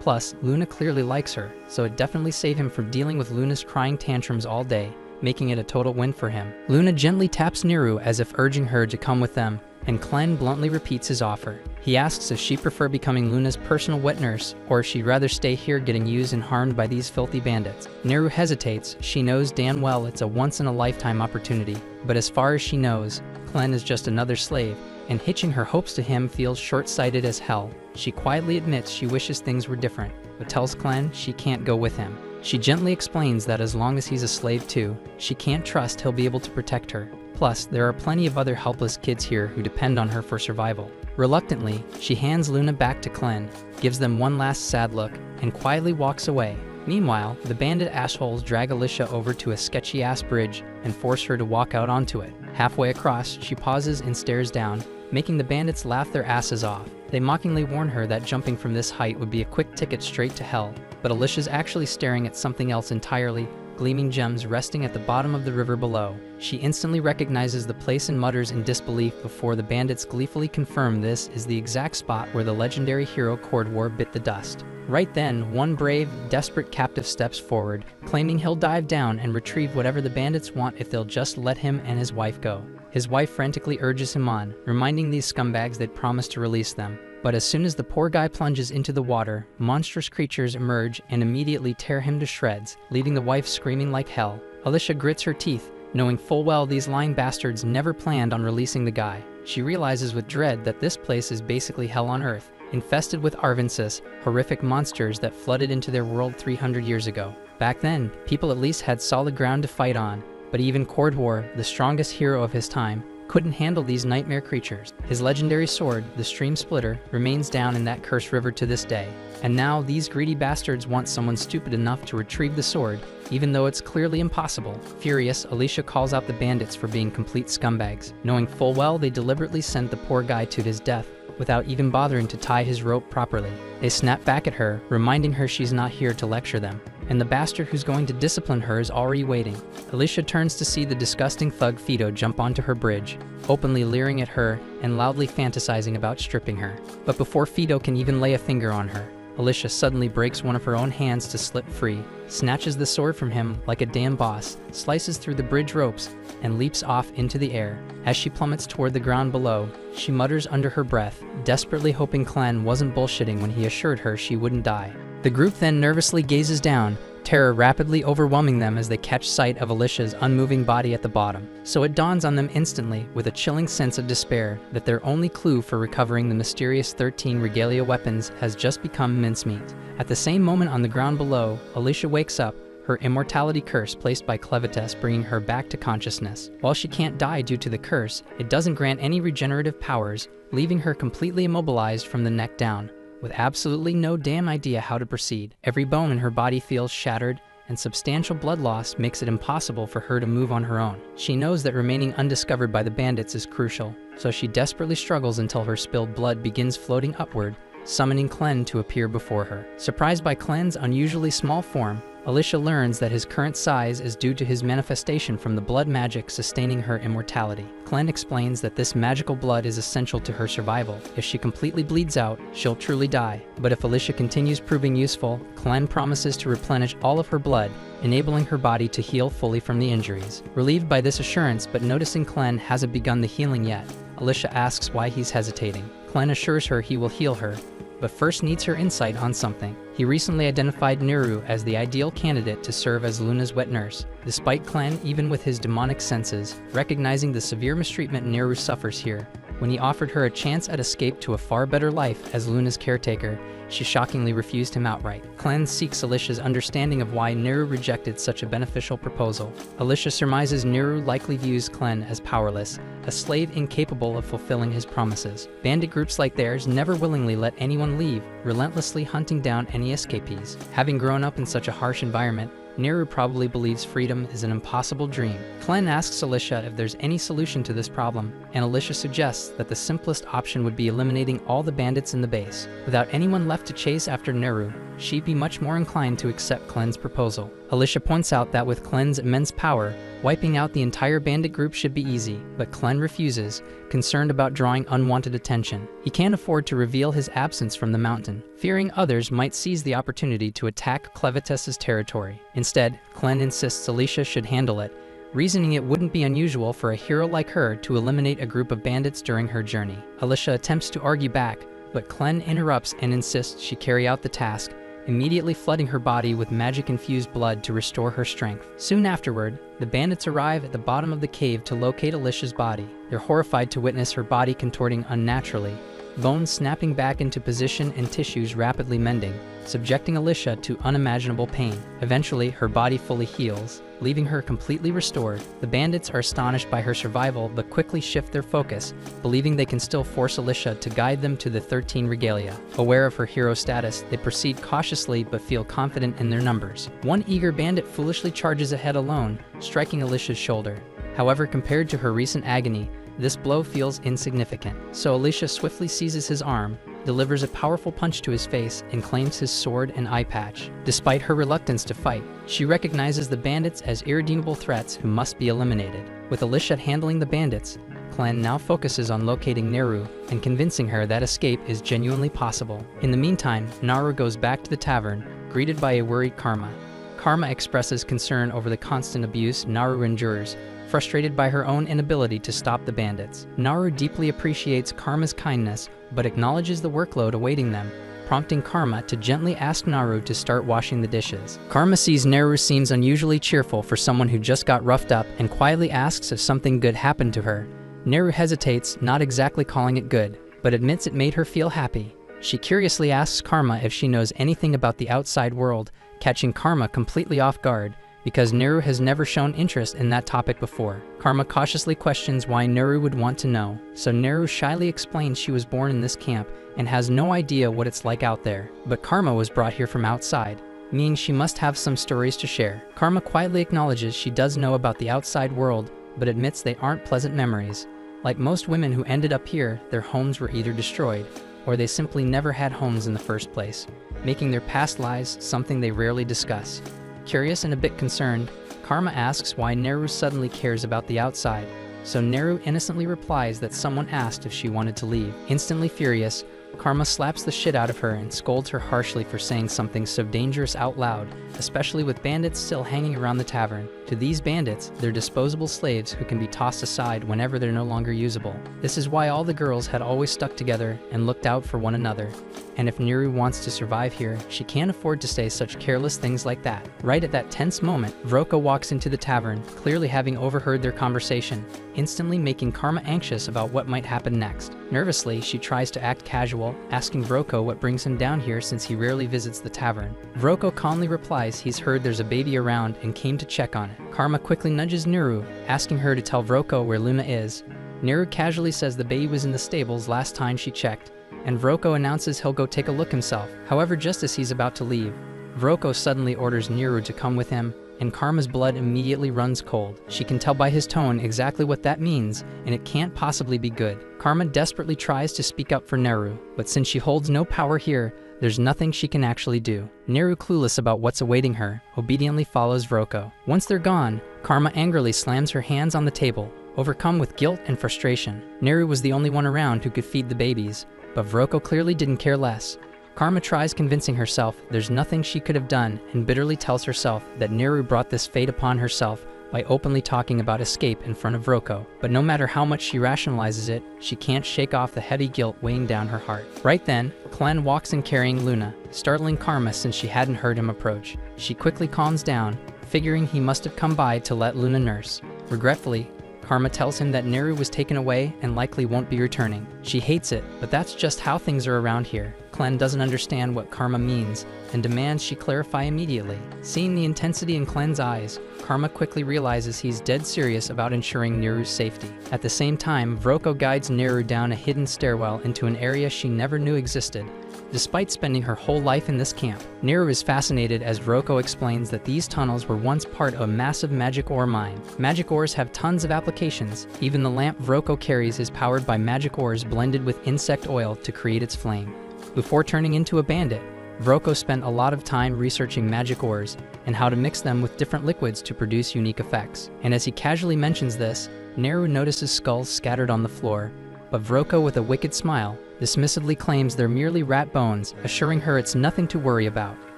Plus, Luna clearly likes her, so it definitely saved him from dealing with Luna's crying tantrums all day, making it a total win for him. Luna gently taps Neru as if urging her to come with them, and Clen bluntly repeats his offer. He asks if she'd prefer becoming Luna's personal wet nurse, or if she'd rather stay here getting used and harmed by these filthy bandits. Neru hesitates. She knows damn well it's a once-in-a-lifetime opportunity, but as far as she knows, Clen is just another slave, and hitching her hopes to him feels short-sighted as hell. She quietly admits she wishes things were different, but tells Clen she can't go with him. She gently explains that as long as he's a slave too, she can't trust he'll be able to protect her. Plus, there are plenty of other helpless kids here who depend on her for survival. Reluctantly, she hands Luna back to Clen, gives them one last sad look, and quietly walks away. Meanwhile, the bandit assholes drag Alicia over to a sketchy-ass bridge and force her to walk out onto it. Halfway across, she pauses and stares down, making the bandits laugh their asses off. They mockingly warn her that jumping from this height would be a quick ticket straight to hell, but Alicia's actually staring at something else entirely, gleaming gems resting at the bottom of the river below. She instantly recognizes the place and mutters in disbelief before the bandits gleefully confirm this is the exact spot where the legendary hero Cordwar bit the dust. Right then, one brave, desperate captive steps forward, claiming he'll dive down and retrieve whatever the bandits want if they'll just let him and his wife go. His wife frantically urges him on, reminding these scumbags they'd promised to release them. But as soon as the poor guy plunges into the water, monstrous creatures emerge and immediately tear him to shreds, leaving the wife screaming like hell. Alicia grits her teeth, knowing full well these lying bastards never planned on releasing the guy. She realizes with dread that this place is basically hell on earth, infested with Arvensis, horrific monsters that flooded into their world 300 years ago. Back then, people at least had solid ground to fight on, but even Cordwar, the strongest hero of his time, couldn't handle these nightmare creatures. His legendary sword, the Stream Splitter, remains down in that cursed river to this day. And now these greedy bastards want someone stupid enough to retrieve the sword, even though it's clearly impossible. Furious, Alicia calls out the bandits for being complete scumbags, knowing full well they deliberately sent the poor guy to his death without even bothering to tie his rope properly. They snap back at her, reminding her she's not here to lecture them, and the bastard who's going to discipline her is already waiting. Alicia turns to see the disgusting thug Fido jump onto her bridge, openly leering at her and loudly fantasizing about stripping her. But before Fido can even lay a finger on her, Alicia suddenly breaks one of her own hands to slip free, snatches the sword from him like a damn boss, slices through the bridge ropes, and leaps off into the air. As she plummets toward the ground below, she mutters under her breath, desperately hoping Clan wasn't bullshitting when he assured her she wouldn't die. The group then nervously gazes down, terror rapidly overwhelming them as they catch sight of Alicia's unmoving body at the bottom. So it dawns on them instantly, with a chilling sense of despair, that their only clue for recovering the mysterious 13 regalia weapons has just become mincemeat. At the same moment on the ground below, Alicia wakes up, her immortality curse placed by Clevatess bringing her back to consciousness. While she can't die due to the curse, it doesn't grant any regenerative powers, leaving her completely immobilized from the neck down, with absolutely no damn idea how to proceed. Every bone in her body feels shattered, and substantial blood loss makes it impossible for her to move on her own. She knows that remaining undiscovered by the bandits is crucial, so she desperately struggles until her spilled blood begins floating upward, summoning Clen to appear before her. Surprised by Clen's unusually small form, Alicia learns that his current size is due to his manifestation from the blood magic sustaining her immortality. Clen explains that this magical blood is essential to her survival. If she completely bleeds out, she'll truly die. But if Alicia continues proving useful, Clen promises to replenish all of her blood, enabling her body to heal fully from the injuries. Relieved by this assurance, but noticing Clen hasn't begun the healing yet, Alicia asks why he's hesitating. Clen assures her he will heal her, but first needs her insight on something. He recently identified Neru as the ideal candidate to serve as Luna's wet nurse, despite Clan, even with his demonic senses, recognizing the severe mistreatment Neru suffers here. When he offered her a chance at escape to a far better life as Luna's caretaker, she shockingly refused him outright. Clan seeks Alicia's understanding of why Neru rejected such a beneficial proposal. Alicia surmises Neru likely views Clan as powerless, a slave incapable of fulfilling his promises. Bandit groups like theirs never willingly let anyone leave, relentlessly hunting down any escapees. Having grown up in such a harsh environment, Neru probably believes freedom is an impossible dream. Clen asks Alicia if there's any solution to this problem, and Alicia suggests that the simplest option would be eliminating all the bandits in the base. Without anyone left to chase after Neru, she'd be much more inclined to accept Clen's proposal. Alicia points out that with Clen's immense power, wiping out the entire bandit group should be easy, but Clen refuses, concerned about drawing unwanted attention. He can't afford to reveal his absence from the mountain, fearing others might seize the opportunity to attack Clevatess's territory. Instead, Clen insists Alicia should handle it, reasoning it wouldn't be unusual for a hero like her to eliminate a group of bandits during her journey. Alicia attempts to argue back, but Clen interrupts and insists she carry out the task, immediately flooding her body with magic-infused blood to restore her strength. Soon afterward, the bandits arrive at the bottom of the cave to locate Alicia's body. They're horrified to witness her body contorting unnaturally, bones snapping back into position and tissues rapidly mending, subjecting Alicia to unimaginable pain. Eventually, her body fully heals, leaving her completely restored. The bandits are astonished by her survival but quickly shift their focus, believing they can still force Alicia to guide them to the 13 regalia. Aware of her hero status, they proceed cautiously but feel confident in their numbers. One eager bandit foolishly charges ahead alone, striking Alicia's shoulder. However, compared to her recent agony, this blow feels insignificant. So Alicia swiftly seizes his arm, delivers a powerful punch to his face, and claims his sword and eye patch. Despite her reluctance to fight, she recognizes the bandits as irredeemable threats who must be eliminated. With Alicia handling the bandits, Clan now focuses on locating Neru and convincing her that escape is genuinely possible. In the meantime, Naru goes back to the tavern, greeted by a worried Karma. Karma expresses concern over the constant abuse Naru endures, frustrated by her own inability to stop the bandits. Naru deeply appreciates Karma's kindness, but acknowledges the workload awaiting them, prompting Karma to gently ask Naru to start washing the dishes. Karma sees Naru seems unusually cheerful for someone who just got roughed up and quietly asks if something good happened to her. Naru hesitates, not exactly calling it good, but admits it made her feel happy. She curiously asks Karma if she knows anything about the outside world, catching Karma completely off guard, because Naru has never shown interest in that topic before. Karma cautiously questions why Naru would want to know, so Naru shyly explains she was born in this camp and has no idea what it's like out there. But Karma was brought here from outside, meaning she must have some stories to share. Karma quietly acknowledges she does know about the outside world, but admits they aren't pleasant memories. Like most women who ended up here, their homes were either destroyed, or they simply never had homes in the first place, making their past lives something they rarely discuss. Curious and a bit concerned, Karma asks why Naru suddenly cares about the outside, so Naru innocently replies that someone asked if she wanted to leave. Instantly furious, Karma slaps the shit out of her and scolds her harshly for saying something so dangerous out loud, especially with bandits still hanging around the tavern. To these bandits, they're disposable slaves who can be tossed aside whenever they're no longer usable. This is why all the girls had always stuck together and looked out for one another. And if Naru wants to survive here, she can't afford to say such careless things like that. Right at that tense moment, Vroko walks into the tavern, clearly having overheard their conversation, instantly making Karma anxious about what might happen next. Nervously, she tries to act casual, asking Vroko what brings him down here since he rarely visits the tavern. Vroko calmly replies he's heard there's a baby around and came to check on it. Karma quickly nudges Naru, asking her to tell Vroko where Luna is. Naru casually says the baby was in the stables last time she checked, and Vroko announces he'll go take a look himself. However, just as he's about to leave, Vroko suddenly orders Naru to come with him, and Karma's blood immediately runs cold. She can tell by his tone exactly what that means, and it can't possibly be good. Karma desperately tries to speak up for Naru, but since she holds no power here, there's nothing she can actually do. Naru, clueless about what's awaiting her, obediently follows Vroko. Once they're gone, Karma angrily slams her hands on the table, overcome with guilt and frustration. Naru was the only one around who could feed the babies, but Vroko clearly didn't care less. Karma tries convincing herself there's nothing she could have done and bitterly tells herself that Naru brought this fate upon herself by openly talking about escape in front of Vroko. But no matter how much she rationalizes it, she can't shake off the heavy guilt weighing down her heart. Right then, Clen walks in carrying Luna, startling Karma since she hadn't heard him approach. She quickly calms down, figuring he must have come by to let Luna nurse. Regretfully, Karma tells him that Naru was taken away and likely won't be returning. She hates it, but that's just how things are around here. Clen doesn't understand what Karma means and demands she clarify immediately. Seeing the intensity in Clen's eyes, Karma quickly realizes he's dead serious about ensuring Naru's safety. At the same time, Vroko guides Naru down a hidden stairwell into an area she never knew existed. Despite spending her whole life in this camp, Naru is fascinated as Vroko explains that these tunnels were once part of a massive magic ore mine. Magic ores have tons of applications. Even the lamp Vroko carries is powered by magic ores blended with insect oil to create its flame. Before turning into a bandit, Vroko spent a lot of time researching magic ores and how to mix them with different liquids to produce unique effects. And as he casually mentions this, Naru notices skulls scattered on the floor, but Vroko, with a wicked smile, dismissively claims they're merely rat bones, assuring her it's nothing to worry about.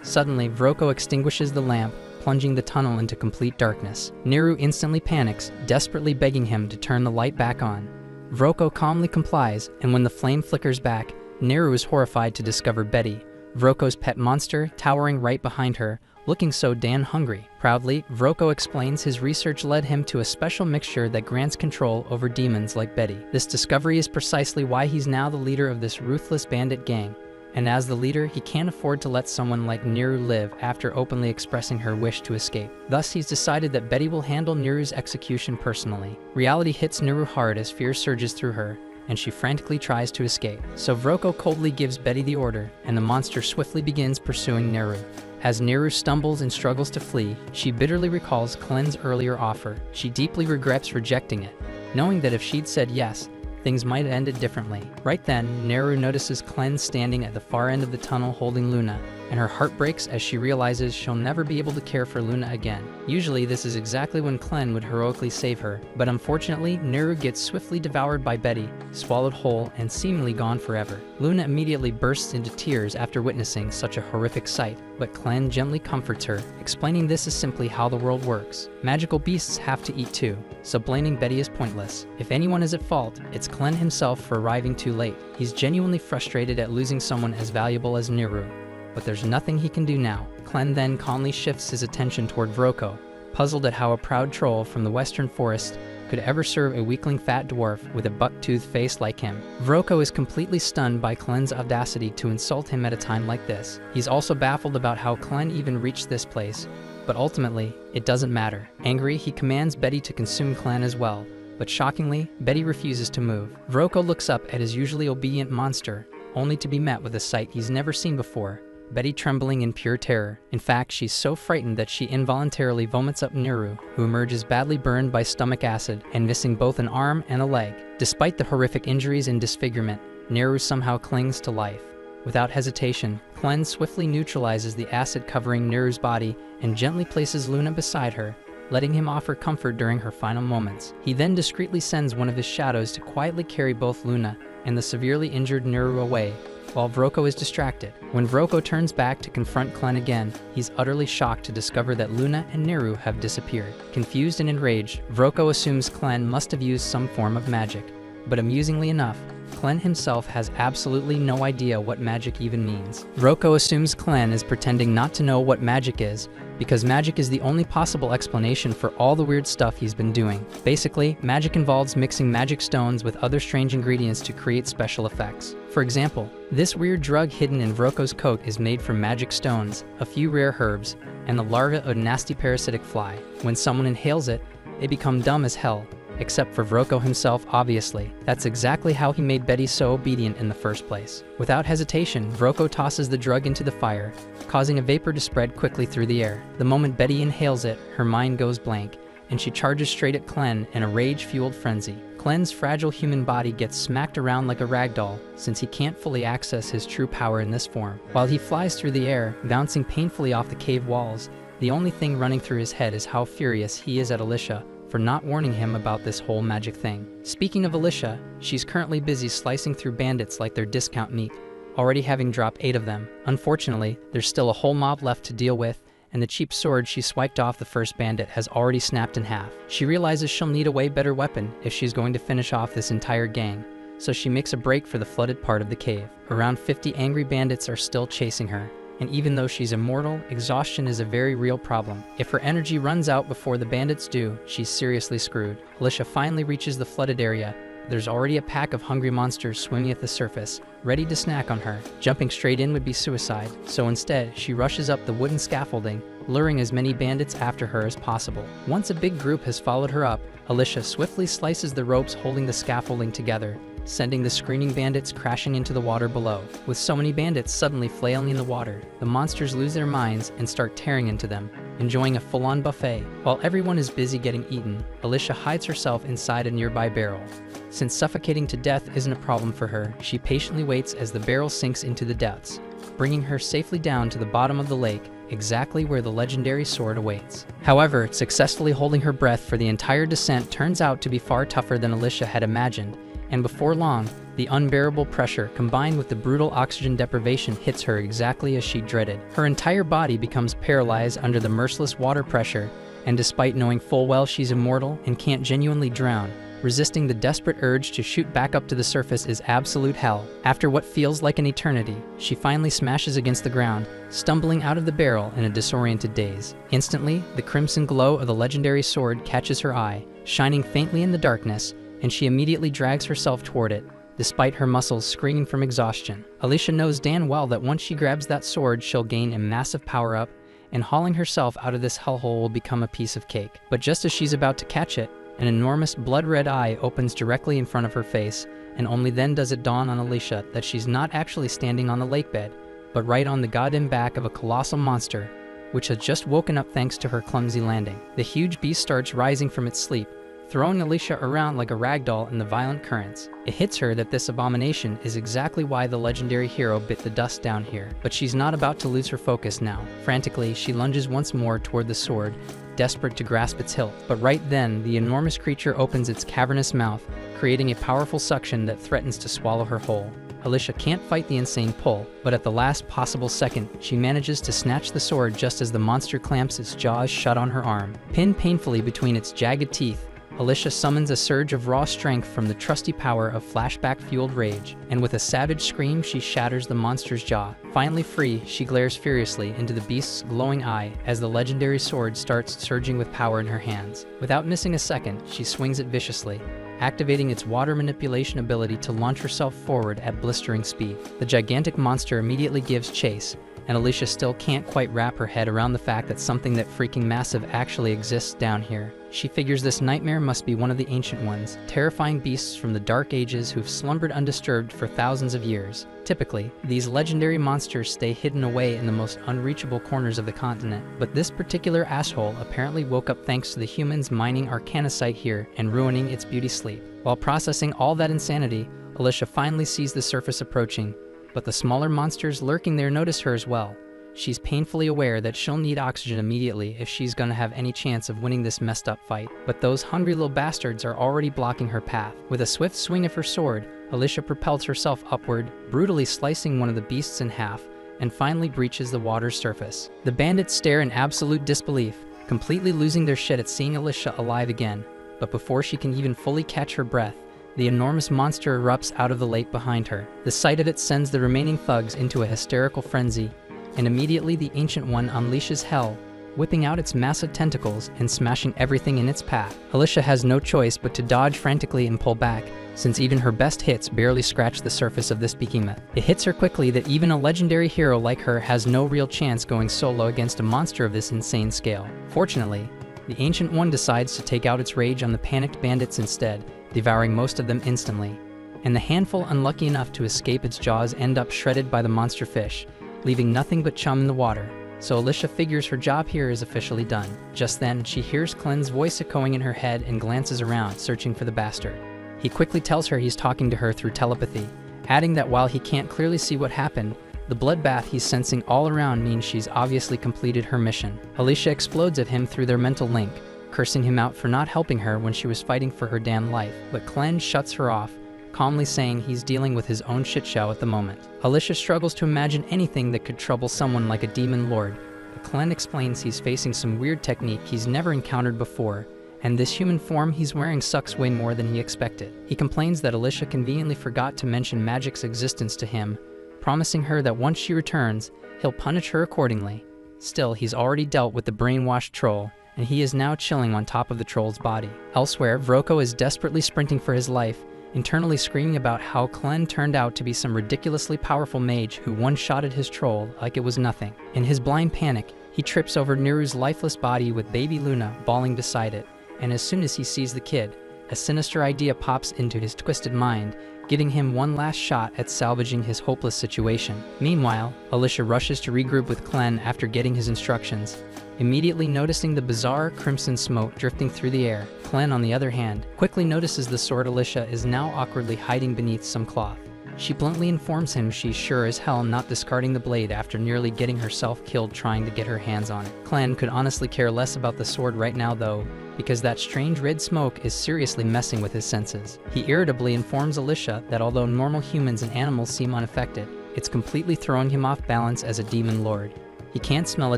Suddenly, Vroko extinguishes the lamp, plunging the tunnel into complete darkness. Naru instantly panics, desperately begging him to turn the light back on. Vroko calmly complies, and when the flame flickers back, Naru is horrified to discover Betty, Vroko's pet monster, towering right behind her, looking so damn hungry. Proudly, Vroko explains his research led him to a special mixture that grants control over demons like Betty. This discovery is precisely why he's now the leader of this ruthless bandit gang. And as the leader, he can't afford to let someone like Naru live after openly expressing her wish to escape. Thus, he's decided that Betty will handle Naru's execution personally. Reality hits Naru hard as fear surges through her, and she frantically tries to escape. So Vroko coldly gives Betty the order, and the monster swiftly begins pursuing Naru. As Naru stumbles and struggles to flee, she bitterly recalls Clen's earlier offer. She deeply regrets rejecting it, knowing that if she'd said yes, things might have ended differently. Right then, Naru notices Clen standing at the far end of the tunnel holding Luna, and her heart breaks as she realizes she'll never be able to care for Luna again. Usually this is exactly when Clen would heroically save her, but unfortunately Neru gets swiftly devoured by Betty, swallowed whole, and seemingly gone forever. Luna immediately bursts into tears after witnessing such a horrific sight, but Clen gently comforts her, explaining this is simply how the world works. Magical beasts have to eat too, so blaming Betty is pointless. If anyone is at fault, it's Clen himself for arriving too late. He's genuinely frustrated at losing someone as valuable as Neru, but there's nothing he can do now. Clen then calmly shifts his attention toward Vroko, puzzled at how a proud troll from the western forest could ever serve a weakling fat dwarf with a buck-toothed face like him. Vroko is completely stunned by Clen's audacity to insult him at a time like this. He's also baffled about how Clen even reached this place, but ultimately, it doesn't matter. Angry, he commands Betty to consume Clen as well, but shockingly, Betty refuses to move. Vroko looks up at his usually obedient monster, only to be met with a sight he's never seen before. Betty trembling in pure terror. In fact, she's so frightened that she involuntarily vomits up Neru, who emerges badly burned by stomach acid and missing both an arm and a leg. Despite the horrific injuries and disfigurement, Neru somehow clings to life. Without hesitation, Clen swiftly neutralizes the acid covering Neru's body and gently places Luna beside her, letting him offer comfort during her final moments. He then discreetly sends one of his shadows to quietly carry both Luna and the severely injured Neru away, while Vroko is distracted. When Vroko turns back to confront Clen again, he's utterly shocked to discover that Luna and Neru have disappeared. Confused and enraged, Vroko assumes Clen must have used some form of magic, but amusingly enough, Clen himself has absolutely no idea what magic even means. Vroko assumes Clen is pretending not to know what magic is, because magic is the only possible explanation for all the weird stuff he's been doing. Basically, magic involves mixing magic stones with other strange ingredients to create special effects. For example, this weird drug hidden in Vroko's coat is made from magic stones, a few rare herbs, and the larva of a nasty parasitic fly. When someone inhales it, they become dumb as hell. Except for Vroko himself, obviously. That's exactly how he made Betty so obedient in the first place. Without hesitation, Vroko tosses the drug into the fire, causing a vapor to spread quickly through the air. The moment Betty inhales it, her mind goes blank, and she charges straight at Clen in a rage-fueled frenzy. Clen's fragile human body gets smacked around like a ragdoll, since he can't fully access his true power in this form. While he flies through the air, bouncing painfully off the cave walls, the only thing running through his head is how furious he is at Alicia for not warning him about this whole magic thing. Speaking of Alicia, she's currently busy slicing through bandits like they're discount meat, already having dropped 8 of them. Unfortunately, there's still a whole mob left to deal with, and the cheap sword she swiped off the first bandit has already snapped in half. She realizes she'll need a way better weapon if she's going to finish off this entire gang, so she makes a break for the flooded part of the cave. Around 50 angry bandits are still chasing her, and even though she's immortal, exhaustion is a very real problem. If her energy runs out before the bandits do, she's seriously screwed. Alicia finally reaches the flooded area. There's already a pack of hungry monsters swimming at the surface, ready to snack on her. Jumping straight in would be suicide, so instead, she rushes up the wooden scaffolding, luring as many bandits after her as possible. Once a big group has followed her up, Alicia swiftly slices the ropes holding the scaffolding together, sending the screaming bandits crashing into the water below. With so many bandits suddenly flailing in the water, the monsters lose their minds and start tearing into them, enjoying a full-on buffet. While everyone is busy getting eaten, Alicia hides herself inside a nearby barrel. Since suffocating to death isn't a problem for her, she patiently waits as the barrel sinks into the depths, bringing her safely down to the bottom of the lake, exactly where the legendary sword awaits. However, successfully holding her breath for the entire descent turns out to be far tougher than Alicia had imagined, and before long, the unbearable pressure combined with the brutal oxygen deprivation hits her exactly as she dreaded. Her entire body becomes paralyzed under the merciless water pressure, and despite knowing full well she's immortal and can't genuinely drown, resisting the desperate urge to shoot back up to the surface is absolute hell. After what feels like an eternity, she finally smashes against the ground, stumbling out of the barrel in a disoriented daze. Instantly, the crimson glow of the legendary sword catches her eye, shining faintly in the darkness, and she immediately drags herself toward it, despite her muscles screaming from exhaustion. Alicia knows damn well that once she grabs that sword, she'll gain a massive power-up, and hauling herself out of this hellhole will become a piece of cake. But just as she's about to catch it, an enormous blood-red eye opens directly in front of her face, and only then does it dawn on Alicia that she's not actually standing on the lake bed, but right on the goddamn back of a colossal monster, which has just woken up thanks to her clumsy landing. The huge beast starts rising from its sleep, throwing Alicia around like a ragdoll in the violent currents. It hits her that this abomination is exactly why the legendary hero bit the dust down here. But she's not about to lose her focus now. Frantically, she lunges once more toward the sword, desperate to grasp its hilt. But right then, the enormous creature opens its cavernous mouth, creating a powerful suction that threatens to swallow her whole. Alicia can't fight the insane pull, but at the last possible second, she manages to snatch the sword just as the monster clamps its jaws shut on her arm. Pinned painfully between its jagged teeth, Alicia summons a surge of raw strength from the trusty power of flashback-fueled rage, and with a savage scream, she shatters the monster's jaw. Finally free, she glares furiously into the beast's glowing eye as the legendary sword starts surging with power in her hands. Without missing a second, she swings it viciously, activating its water manipulation ability to launch herself forward at blistering speed. The gigantic monster immediately gives chase, and Alicia still can't quite wrap her head around the fact that something that freaking massive actually exists down here. She figures this nightmare must be one of the ancient ones, terrifying beasts from the dark ages who've slumbered undisturbed for thousands of years. Typically, these legendary monsters stay hidden away in the most unreachable corners of the continent, but this particular asshole apparently woke up thanks to the humans mining arcanocite here and ruining its beauty sleep. While processing all that insanity, Alicia finally sees the surface approaching, but the smaller monsters lurking there notice her as well. She's painfully aware that she'll need oxygen immediately if she's gonna have any chance of winning this messed up fight. But those hungry little bastards are already blocking her path. With a swift swing of her sword, Alicia propels herself upward, brutally slicing one of the beasts in half, and finally breaches the water's surface. The bandits stare in absolute disbelief, completely losing their shit at seeing Alicia alive again. But before she can even fully catch her breath, the enormous monster erupts out of the lake behind her. The sight of it sends the remaining thugs into a hysterical frenzy, and immediately the Ancient One unleashes hell, whipping out its massive tentacles and smashing everything in its path. Alicia has no choice but to dodge frantically and pull back, since even her best hits barely scratch the surface of this behemoth. It hits her quickly that even a legendary hero like her has no real chance going solo against a monster of this insane scale. Fortunately, the Ancient One decides to take out its rage on the panicked bandits instead, devouring most of them instantly. And the handful unlucky enough to escape its jaws end up shredded by the monster fish, leaving nothing but chum in the water. So Alicia figures her job here is officially done. Just then, she hears Clen's voice echoing in her head and glances around, searching for the bastard. He quickly tells her he's talking to her through telepathy, adding that while he can't clearly see what happened, the bloodbath he's sensing all around means she's obviously completed her mission. Alicia explodes at him through their mental link, cursing him out for not helping her when she was fighting for her damn life, but Clen shuts her off, calmly saying he's dealing with his own shitshow at the moment. Alicia struggles to imagine anything that could trouble someone like a demon lord, but Clen explains he's facing some weird technique he's never encountered before, and this human form he's wearing sucks way more than he expected. He complains that Alicia conveniently forgot to mention magic's existence to him, promising her that once she returns, he'll punish her accordingly. Still, he's already dealt with the brainwashed troll, and he is now chilling on top of the troll's body. Elsewhere, Vroko is desperately sprinting for his life, internally screaming about how Clen turned out to be some ridiculously powerful mage who one-shotted his troll like it was nothing. In his blind panic, he trips over Niru's lifeless body with baby Luna bawling beside it, and as soon as he sees the kid, a sinister idea pops into his twisted mind, giving him one last shot at salvaging his hopeless situation. Meanwhile, Alicia rushes to regroup with Clen after getting his instructions, immediately noticing the bizarre crimson smoke drifting through the air. Clen, on the other hand, quickly notices the sword Alicia is now awkwardly hiding beneath some cloth. She bluntly informs him she's sure as hell not discarding the blade after nearly getting herself killed trying to get her hands on it. Clen could honestly care less about the sword right now though, because that strange red smoke is seriously messing with his senses. He irritably informs Alicia that although normal humans and animals seem unaffected, it's completely throwing him off balance as a demon lord. He can't smell a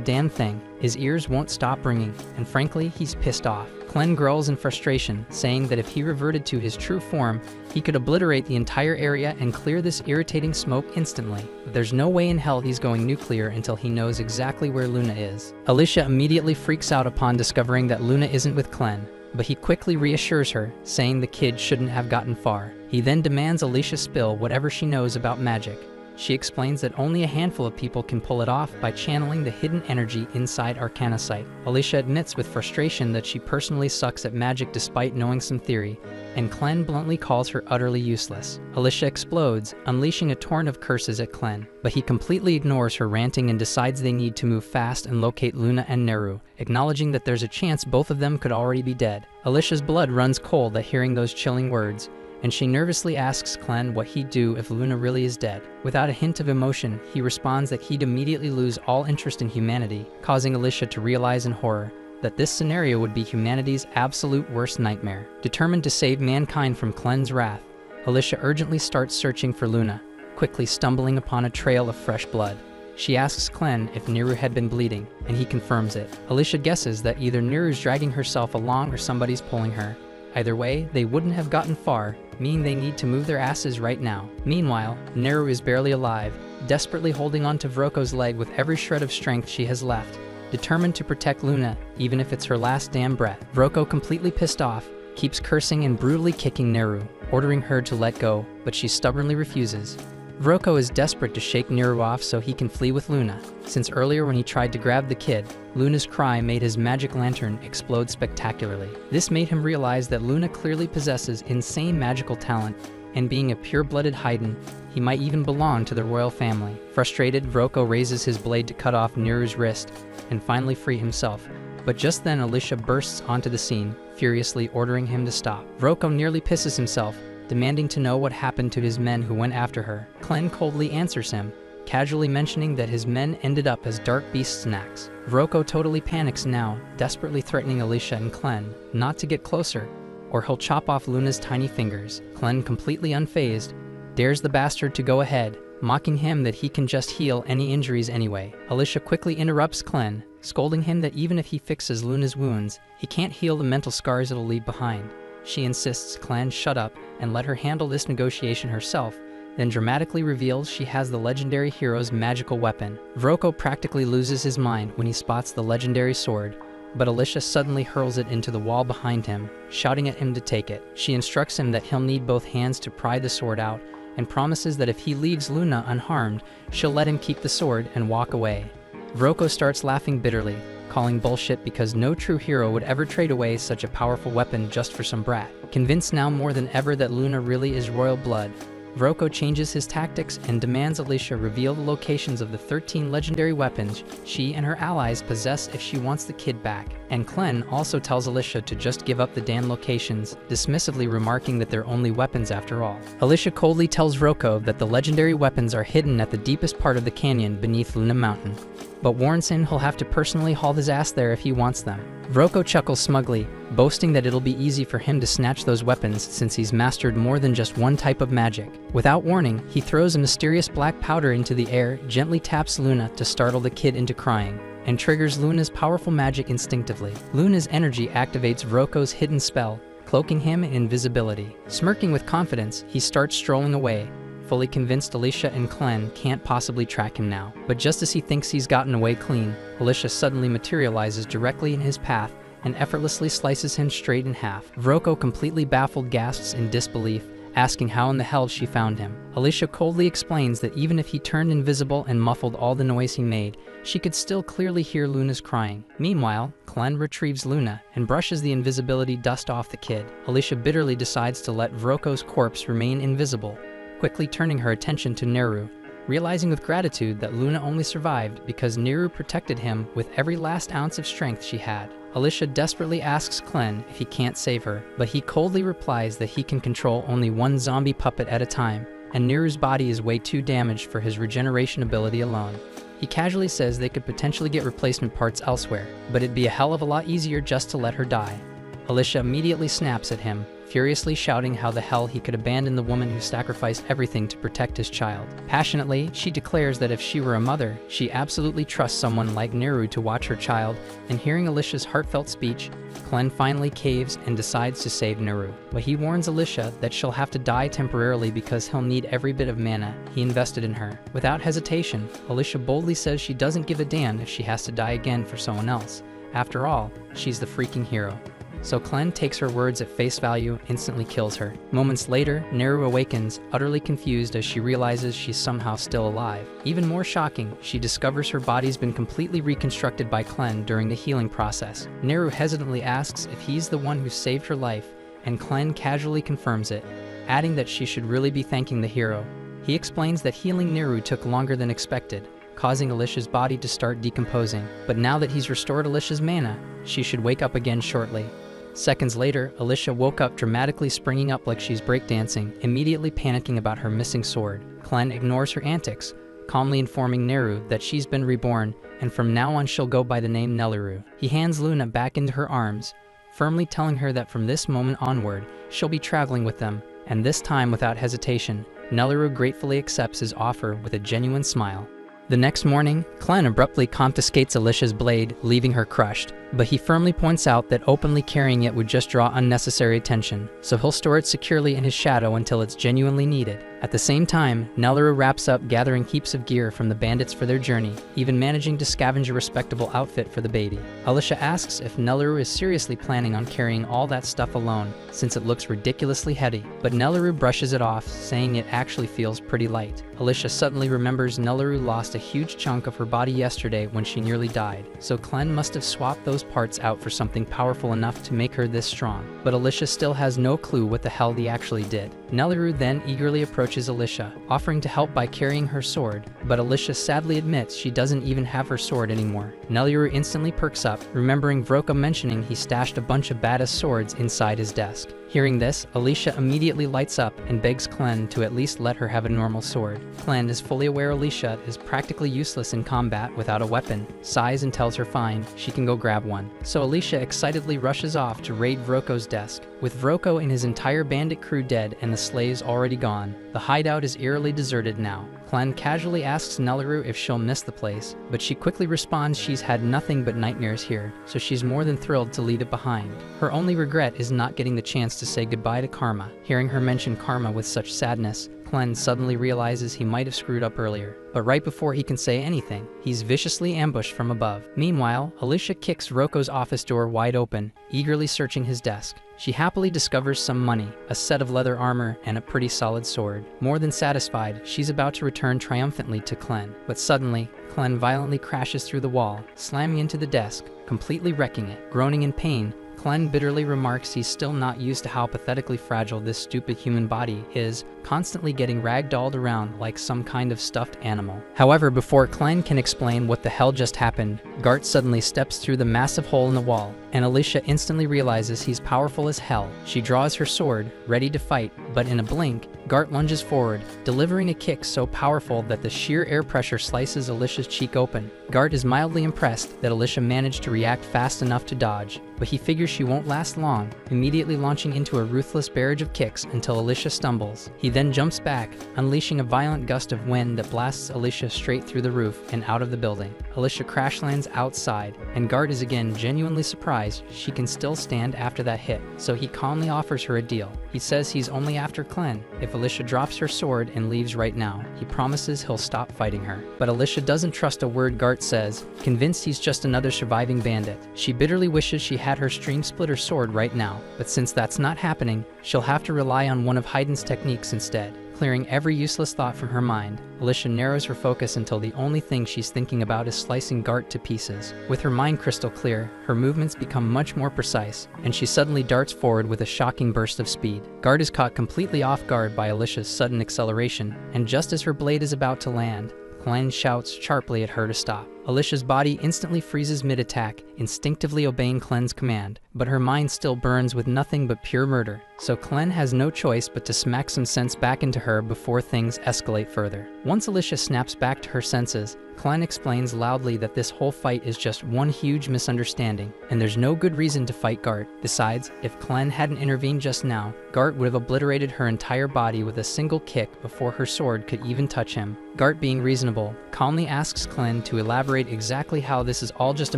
damn thing, his ears won't stop ringing, and frankly, he's pissed off. Clen growls in frustration, saying that if he reverted to his true form, he could obliterate the entire area and clear this irritating smoke instantly. But there's no way in hell he's going nuclear until he knows exactly where Luna is. Alicia immediately freaks out upon discovering that Luna isn't with Clen, but he quickly reassures her, saying the kid shouldn't have gotten far. He then demands Alicia spill whatever she knows about magic. She explains that only a handful of people can pull it off by channeling the hidden energy inside Arcanasite. Alicia admits with frustration that she personally sucks at magic despite knowing some theory, and Clen bluntly calls her utterly useless. Alicia explodes, unleashing a torrent of curses at Clen, but he completely ignores her ranting and decides they need to move fast and locate Luna and Neru, acknowledging that there's a chance both of them could already be dead. Alicia's blood runs cold at hearing those chilling words, and she nervously asks Clen what he'd do if Luna really is dead. Without a hint of emotion, he responds that he'd immediately lose all interest in humanity, causing Alicia to realize in horror that this scenario would be humanity's absolute worst nightmare. Determined to save mankind from Clen's wrath, Alicia urgently starts searching for Luna, quickly stumbling upon a trail of fresh blood. She asks Clen if Neru had been bleeding, and he confirms it. Alicia guesses that either Neru's dragging herself along or somebody's pulling her. Either way, they wouldn't have gotten far, meaning they need to move their asses right now. Meanwhile, Neru is barely alive, desperately holding on to Vroko's leg with every shred of strength she has left, determined to protect Luna, even if it's her last damn breath. Vroko, completely pissed off, keeps cursing and brutally kicking Neru, ordering her to let go, but she stubbornly refuses. Vroko is desperate to shake Neru off so he can flee with Luna, since earlier when he tried to grab the kid, Luna's cry made his magic lantern explode spectacularly. This made him realize that Luna clearly possesses insane magical talent, and being a pure-blooded Haydn, he might even belong to the royal family. Frustrated, Vroko raises his blade to cut off Neru's wrist and finally free himself, but just then Alicia bursts onto the scene, furiously ordering him to stop. Vroko nearly pisses himself, demanding to know what happened to his men who went after her. Clen coldly answers him, casually mentioning that his men ended up as dark beast snacks. Vroko totally panics now, desperately threatening Alicia and Clen not to get closer, or he'll chop off Luna's tiny fingers. Clen, completely unfazed, dares the bastard to go ahead, mocking him that he can just heal any injuries anyway. Alicia quickly interrupts Clen, scolding him that even if he fixes Luna's wounds, he can't heal the mental scars it'll leave behind. She insists Clen shut up and let her handle this negotiation herself, then dramatically reveals she has the legendary hero's magical weapon. Vroko practically loses his mind when he spots the legendary sword, but Alicia suddenly hurls it into the wall behind him, shouting at him to take it. She instructs him that he'll need both hands to pry the sword out, and promises that if he leaves Luna unharmed, she'll let him keep the sword and walk away. Vroko starts laughing bitterly, calling bullshit because no true hero would ever trade away such a powerful weapon just for some brat. Convinced now more than ever that Luna really is royal blood, Vroko changes his tactics and demands Alicia reveal the locations of the 13 legendary weapons she and her allies possess if she wants the kid back. And Clen also tells Alicia to just give up the damn locations, dismissively remarking that they're only weapons after all. Alicia coldly tells Vroko that the legendary weapons are hidden at the deepest part of the canyon beneath Luna Mountain, but warns him he'll have to personally haul his ass there if he wants them. Vroko chuckles smugly, boasting that it'll be easy for him to snatch those weapons since he's mastered more than just one type of magic. Without warning, he throws a mysterious black powder into the air, gently taps Luna to startle the kid into crying, and triggers Luna's powerful magic instinctively. Luna's energy activates Vroko's hidden spell, cloaking him in invisibility. Smirking with confidence, he starts strolling away, fully convinced Alicia and Clen can't possibly track him now. But just as he thinks he's gotten away clean, Alicia suddenly materializes directly in his path and effortlessly slices him straight in half. Vroko, completely baffled, gasps in disbelief, asking how in the hell she found him. Alicia coldly explains that even if he turned invisible and muffled all the noise he made, she could still clearly hear Luna's crying. Meanwhile, Clen retrieves Luna and brushes the invisibility dust off the kid. Alicia bitterly decides to let Vroko's corpse remain invisible, quickly turning her attention to Neru, realizing with gratitude that Luna only survived because Neru protected him with every last ounce of strength she had. Alicia desperately asks Clen if he can't save her, but he coldly replies that he can control only one zombie puppet at a time, and Neru's body is way too damaged for his regeneration ability alone. He casually says they could potentially get replacement parts elsewhere, but it'd be a hell of a lot easier just to let her die. Alicia immediately snaps at him, furiously shouting how the hell he could abandon the woman who sacrificed everything to protect his child. Passionately, she declares that if she were a mother, she absolutely trusts someone like Neru to watch her child, and hearing Alicia's heartfelt speech, Clen finally caves and decides to save Neru. But he warns Alicia that she'll have to die temporarily because he'll need every bit of mana he invested in her. Without hesitation, Alicia boldly says she doesn't give a damn if she has to die again for someone else. After all, she's the freaking hero. so Clen takes her words at face value, instantly kills her. Moments later, Neru awakens, utterly confused as she realizes she's somehow still alive. Even more shocking, she discovers her body's been completely reconstructed by Clen during the healing process. Neru hesitantly asks if he's the one who saved her life, and Clen casually confirms it, adding that she should really be thanking the hero. He explains that healing Neru took longer than expected, causing Alicia's body to start decomposing. But now that he's restored Alicia's mana, she should wake up again shortly. Seconds later, Alicia woke up dramatically, springing up like she's breakdancing, immediately panicking about her missing sword. Clen ignores her antics, calmly informing Neru that she's been reborn, and from now on she'll go by the name Nelliru. He hands Luna back into her arms, firmly telling her that from this moment onward, she'll be traveling with them, and this time without hesitation, Nelliru gratefully accepts his offer with a genuine smile. The next morning, Clen abruptly confiscates Alicia's blade, leaving her crushed, but he firmly points out that openly carrying it would just draw unnecessary attention, so he'll store it securely in his shadow until it's genuinely needed. At the same time, Nelliru wraps up gathering heaps of gear from the bandits for their journey, even managing to scavenge a respectable outfit for the baby. Alicia asks if Nelliru is seriously planning on carrying all that stuff alone, since it looks ridiculously heavy, but Nelliru brushes it off, saying it actually feels pretty light. Alicia suddenly remembers Nelliru lost a huge chunk of her body yesterday when she nearly died, so Clen must have swapped those parts out for something powerful enough to make her this strong. But Alicia still has no clue what the hell he actually did. Nelliru then eagerly approaches Alicia, offering to help by carrying her sword, but Alicia sadly admits she doesn't even have her sword anymore. Nelliru instantly perks up, remembering Vroka mentioning he stashed a bunch of badass swords inside his desk. Hearing this, Alicia immediately lights up and begs Clen to at least let her have a normal sword. Clen is fully aware Alicia is practically useless in combat without a weapon, sighs and tells her fine, she can go grab one. So Alicia excitedly rushes off to raid Vroko's desk. With Vroko and his entire bandit crew dead and the slaves already gone, the hideout is eerily deserted now. Clen casually asks Nelliru if she'll miss the place, but she quickly responds she's had nothing but nightmares here, so she's more than thrilled to leave it behind. Her only regret is not getting the chance to say goodbye to Karma. Hearing her mention Karma with such sadness, Clen suddenly realizes he might have screwed up earlier. But right before he can say anything, he's viciously ambushed from above. Meanwhile, Alicia kicks Roko's office door wide open, eagerly searching his desk. She happily discovers some money, a set of leather armor, and a pretty solid sword. More than satisfied, she's about to return triumphantly to Clen. But suddenly, Clen violently crashes through the wall, slamming into the desk, completely wrecking it. Groaning in pain, Clen bitterly remarks he's still not used to how pathetically fragile this stupid human body is, constantly getting ragdolled around like some kind of stuffed animal. However, before Clen can explain what the hell just happened, Gart suddenly steps through the massive hole in the wall, and Alicia instantly realizes he's powerful as hell. She draws her sword, ready to fight, but in a blink, Gart lunges forward, delivering a kick so powerful that the sheer air pressure slices Alicia's cheek open. Gart is mildly impressed that Alicia managed to react fast enough to dodge, but he figures she won't last long, immediately launching into a ruthless barrage of kicks until Alicia stumbles. He then jumps back, unleashing a violent gust of wind that blasts Alicia straight through the roof and out of the building. Alicia crash lands outside, and Gart is again genuinely surprised she can still stand after that hit, so he calmly offers her a deal. He says he's only after Clen. If Alicia drops her sword and leaves right now, he promises he'll stop fighting her. But Alicia doesn't trust a word Gart says, convinced he's just another surviving bandit. She bitterly wishes she had her stream splitter sword right now, but since that's not happening, she'll have to rely on one of Hayden's techniques instead. Clearing every useless thought from her mind, Alicia narrows her focus until the only thing she's thinking about is slicing Gart to pieces. With her mind crystal clear, her movements become much more precise, and she suddenly darts forward with a shocking burst of speed. Gart is caught completely off guard by Alicia's sudden acceleration, and just as her blade is about to land, Clen shouts sharply at her to stop. Alicia's body instantly freezes mid-attack, instinctively obeying Clen's command, but her mind still burns with nothing but pure murder, so Clen has no choice but to smack some sense back into her before things escalate further. Once Alicia snaps back to her senses, Clen explains loudly that this whole fight is just one huge misunderstanding, and there's no good reason to fight Gart. Besides, if Clen hadn't intervened just now, Gart would have obliterated her entire body with a single kick before her sword could even touch him. Gart, being reasonable, calmly asks Clen to elaborate exactly how this is all just a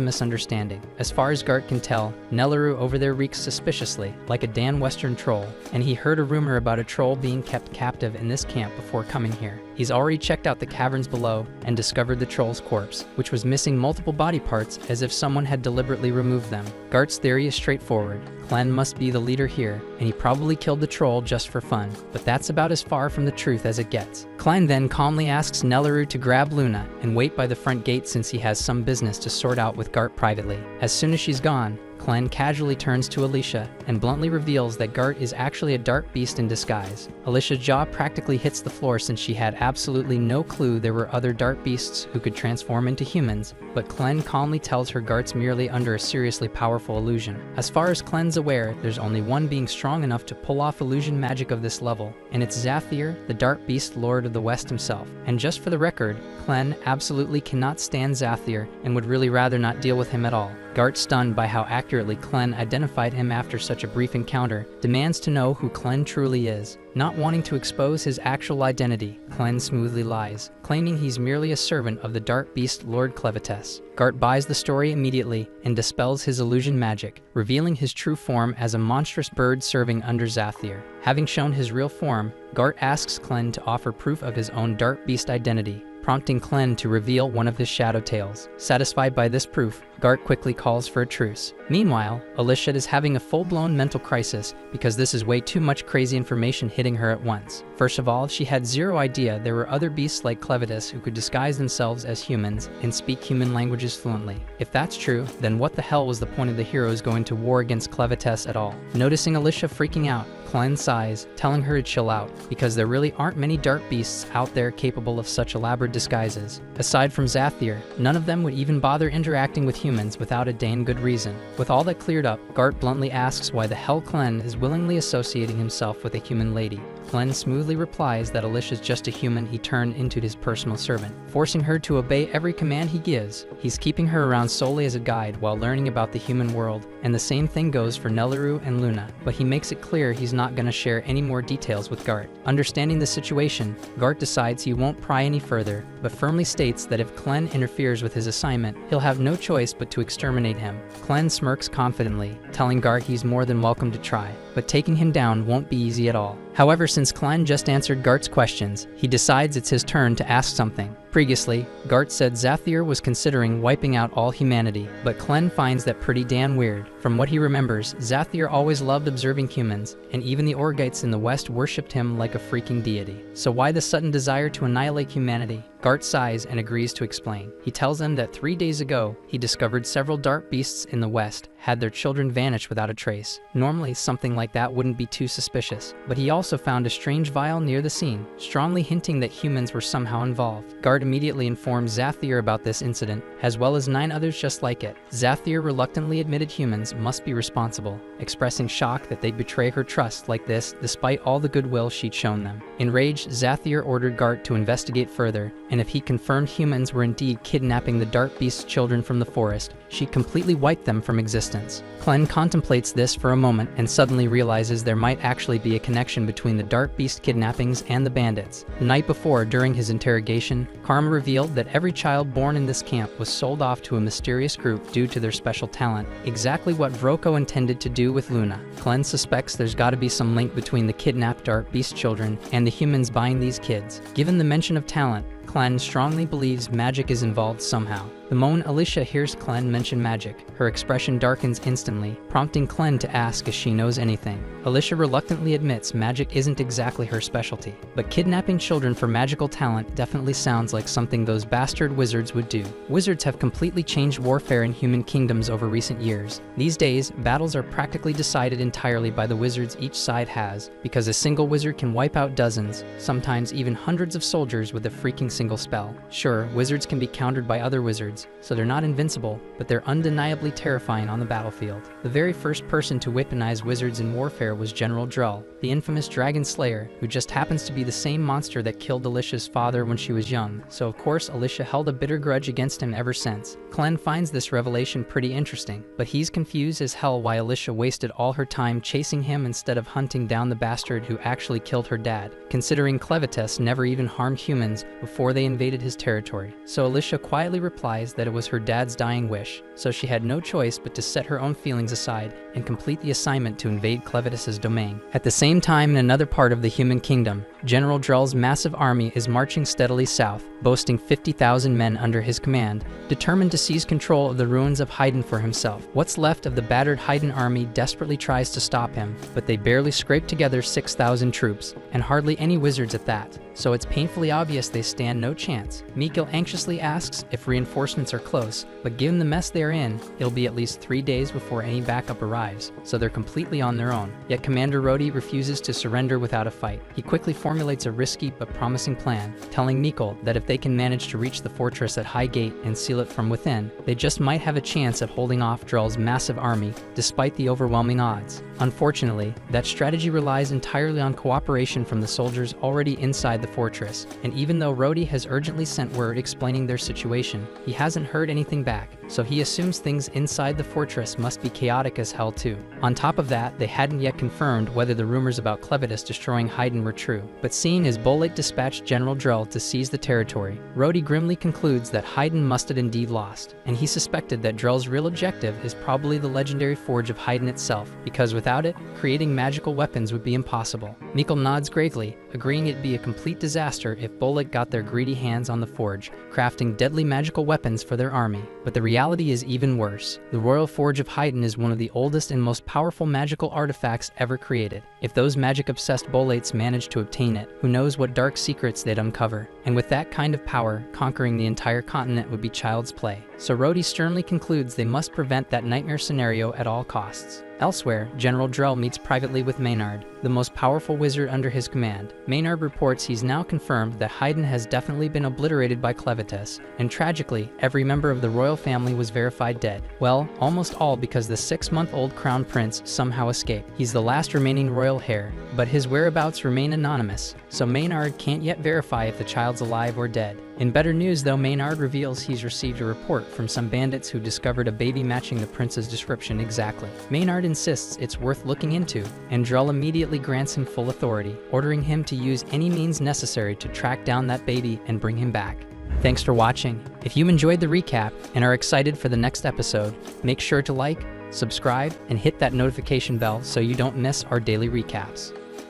misunderstanding. As far as Gart can tell, Nelliru over there reeks suspiciously, like a damn Western troll, and he heard a rumor about a troll being kept captive in this camp before coming here. He's already checked out the caverns below and discovered the troll's corpse, which was missing multiple body parts as if someone had deliberately removed them. Gart's theory is straightforward. Clen must be the leader here, and he probably killed the troll just for fun, but that's about as far from the truth as it gets. Clen then calmly asks Nelleru to grab Luna and wait by the front gate since he has some business to sort out with Gart privately. As soon as she's gone, Clen casually turns to Alicia and bluntly reveals that Gart is actually a dark beast in disguise. Alicia's jaw practically hits the floor since she had absolutely no clue there were other dark beasts who could transform into humans, but Clen calmly tells her Gart's merely under a seriously powerful illusion. As far as Clen's aware, there's only one being strong enough to pull off illusion magic of this level, and it's Zathir, the dark beast lord of the West himself. And just for the record, Clen absolutely cannot stand Zathir and would really rather not deal with him at all. Gart, stunned by how accurately Clen identified him after such a brief encounter, demands to know who Clen truly is. Not wanting to expose his actual identity, Clen smoothly lies, claiming he's merely a servant of the dark beast Lord Clevatess. Gart buys the story immediately and dispels his illusion magic, revealing his true form as a monstrous bird serving under Zathir. Having shown his real form, Gart asks Clen to offer proof of his own dark beast identity, prompting Clen to reveal one of his shadow tails. Satisfied by this proof, Gart quickly calls for a truce. Meanwhile, Alicia is having a full-blown mental crisis because this is way too much crazy information hitting her at once. First of all, she had zero idea there were other beasts like Clevatess who could disguise themselves as humans and speak human languages fluently. If that's true, then what the hell was the point of the heroes going to war against Clevatess at all? Noticing Alicia freaking out, Clen sighs, telling her to chill out, because there really aren't many dark beasts out there capable of such elaborate disguises. Aside from Zathir, none of them would even bother interacting with humans without a dang good reason. With all that cleared up, Gart bluntly asks why the hell Clen is willingly associating himself with a human lady. Clen smoothly replies that Alicia's just a human he turned into his personal servant, forcing her to obey every command he gives. He's keeping her around solely as a guide while learning about the human world, and the same thing goes for Nelleru and Luna, but he makes it clear he's not going to share any more details with Gart. Understanding the situation, Gart decides he won't pry any further, but firmly states that if Clen interferes with his assignment, he'll have no choice but to exterminate him. Clen smirks confidently, telling Gart he's more than welcome to try, but taking him down won't be easy at all. However, since Clen just answered Gart's questions, he decides it's his turn to ask something. Previously, Gart said Zathir was considering wiping out all humanity, but Clen finds that pretty damn weird. From what he remembers, Zathir always loved observing humans, and even the Orgites in the West worshipped him like a freaking deity. So why the sudden desire to annihilate humanity? Gart sighs and agrees to explain. He tells them that 3 days ago, he discovered several dark beasts in the West had their children vanish without a trace. Normally, something like that wouldn't be too suspicious, but he also found a strange vial near the scene, strongly hinting that humans were somehow involved. Gart immediately informs Zathir about this incident, as well as 9 others just like it. Zathir reluctantly admitted humans must be responsible, expressing shock that they'd betray her trust like this despite all the goodwill she'd shown them. Enraged, Zathir ordered Gart to investigate further, and if he confirmed humans were indeed kidnapping the dark beast's children from the forest, she completely wiped them from existence. Clen contemplates this for a moment and suddenly realizes there might actually be a connection between the dark beast kidnappings and the bandits. The night before, during his interrogation, Karma revealed that every child born in this camp was sold off to a mysterious group due to their special talent, exactly what Vroko intended to do with Luna. Clen suspects there's gotta be some link between the kidnapped dark beast children and the humans buying these kids. Given the mention of talent, Clen strongly believes magic is involved somehow. The moment Alicia hears Clen mention magic, her expression darkens instantly, prompting Clen to ask if she knows anything. Alicia reluctantly admits magic isn't exactly her specialty, but kidnapping children for magical talent definitely sounds like something those bastard wizards would do. Wizards have completely changed warfare in human kingdoms over recent years. These days, battles are practically decided entirely by the wizards each side has, because a single wizard can wipe out dozens, sometimes even hundreds of soldiers with a freaking single spell. Sure, wizards can be countered by other wizards, so they're not invincible, but they're undeniably terrifying on the battlefield. The very first person to weaponize wizards in warfare was General Drull, the infamous dragon slayer, who just happens to be the same monster that killed Alicia's father when she was young, so of course Alicia held a bitter grudge against him ever since. Clen finds this revelation pretty interesting, but he's confused as hell why Alicia wasted all her time chasing him instead of hunting down the bastard who actually killed her dad, considering Clevatess never even harmed humans before they invaded his territory. So Alicia quietly replies that it was her dad's dying wish, so she had no choice but to set her own feelings aside and complete the assignment to invade Clevatess's domain. At the same time, in another part of the human kingdom, General Drell's massive army is marching steadily south, boasting 50,000 men under his command, determined to seize control of the ruins of Haydn for himself. What's left of the battered Haydn army desperately tries to stop him, but they barely scrape together 6,000 troops, and hardly any wizards at that, so it's painfully obvious they stand no chance. Mikkel anxiously asks if reinforcements are close, but given the mess they're in, it'll be at least 3 days before any backup arrives, so they're completely on their own. Yet Commander Rhodey refuses to surrender without a fight. He quickly formulates a risky but promising plan, telling Mikkel that if they can manage to reach the fortress at High Gate and seal it from within, they just might have a chance at holding off Drell's massive army, despite the overwhelming odds. Unfortunately, that strategy relies entirely on cooperation from the soldiers already inside the fortress, and even though Rhodey has urgently sent word explaining their situation, he hasn't heard anything back, so he assumes things inside the fortress must be chaotic as hell too. On top of that, they hadn't yet confirmed whether the rumors about Clevatess destroying Haydn were true, but seeing as Bolate dispatched General Drell to seize the territory, Rhodey grimly concludes that Haydn must have indeed lost, and he suspected that Drell's real objective is probably the legendary forge of Haydn itself, because without it, creating magical weapons would be impossible. Mikkel nods gravely, agreeing it'd be a complete disaster if Bolate got their greedy hands on the forge, crafting deadly magical weapons for their army. But the reality is even worse. The Royal Forge of Haydn is one of the oldest and most powerful magical artifacts ever created. If those magic-obsessed Bolates managed to obtain it, who knows what dark secrets they'd uncover. And with that kind of power, conquering the entire continent would be child's play. So Rhodey sternly concludes they must prevent that nightmare scenario at all costs. Elsewhere, General Drell meets privately with Maynard, the most powerful wizard under his command. Maynard reports he's now confirmed that Haydn has definitely been obliterated by Clevatess, and tragically, every member of the royal family was verified dead. Well, almost all because the 6-month-old crown prince somehow escaped. He's the last remaining royal heir, but his whereabouts remain anonymous, so Maynard can't yet verify if the child's alive or dead. In better news though, Maynard reveals he's received a report from some bandits who discovered a baby matching the prince's description exactly. Maynard insists it's worth looking into, and Drell immediately grants him full authority, ordering him to use any means necessary to track down that baby and bring him back. Thanks for watching. If you enjoyed the recap and are excited for the next episode, make sure to like, subscribe, and hit that notification bell so you don't miss our daily recaps.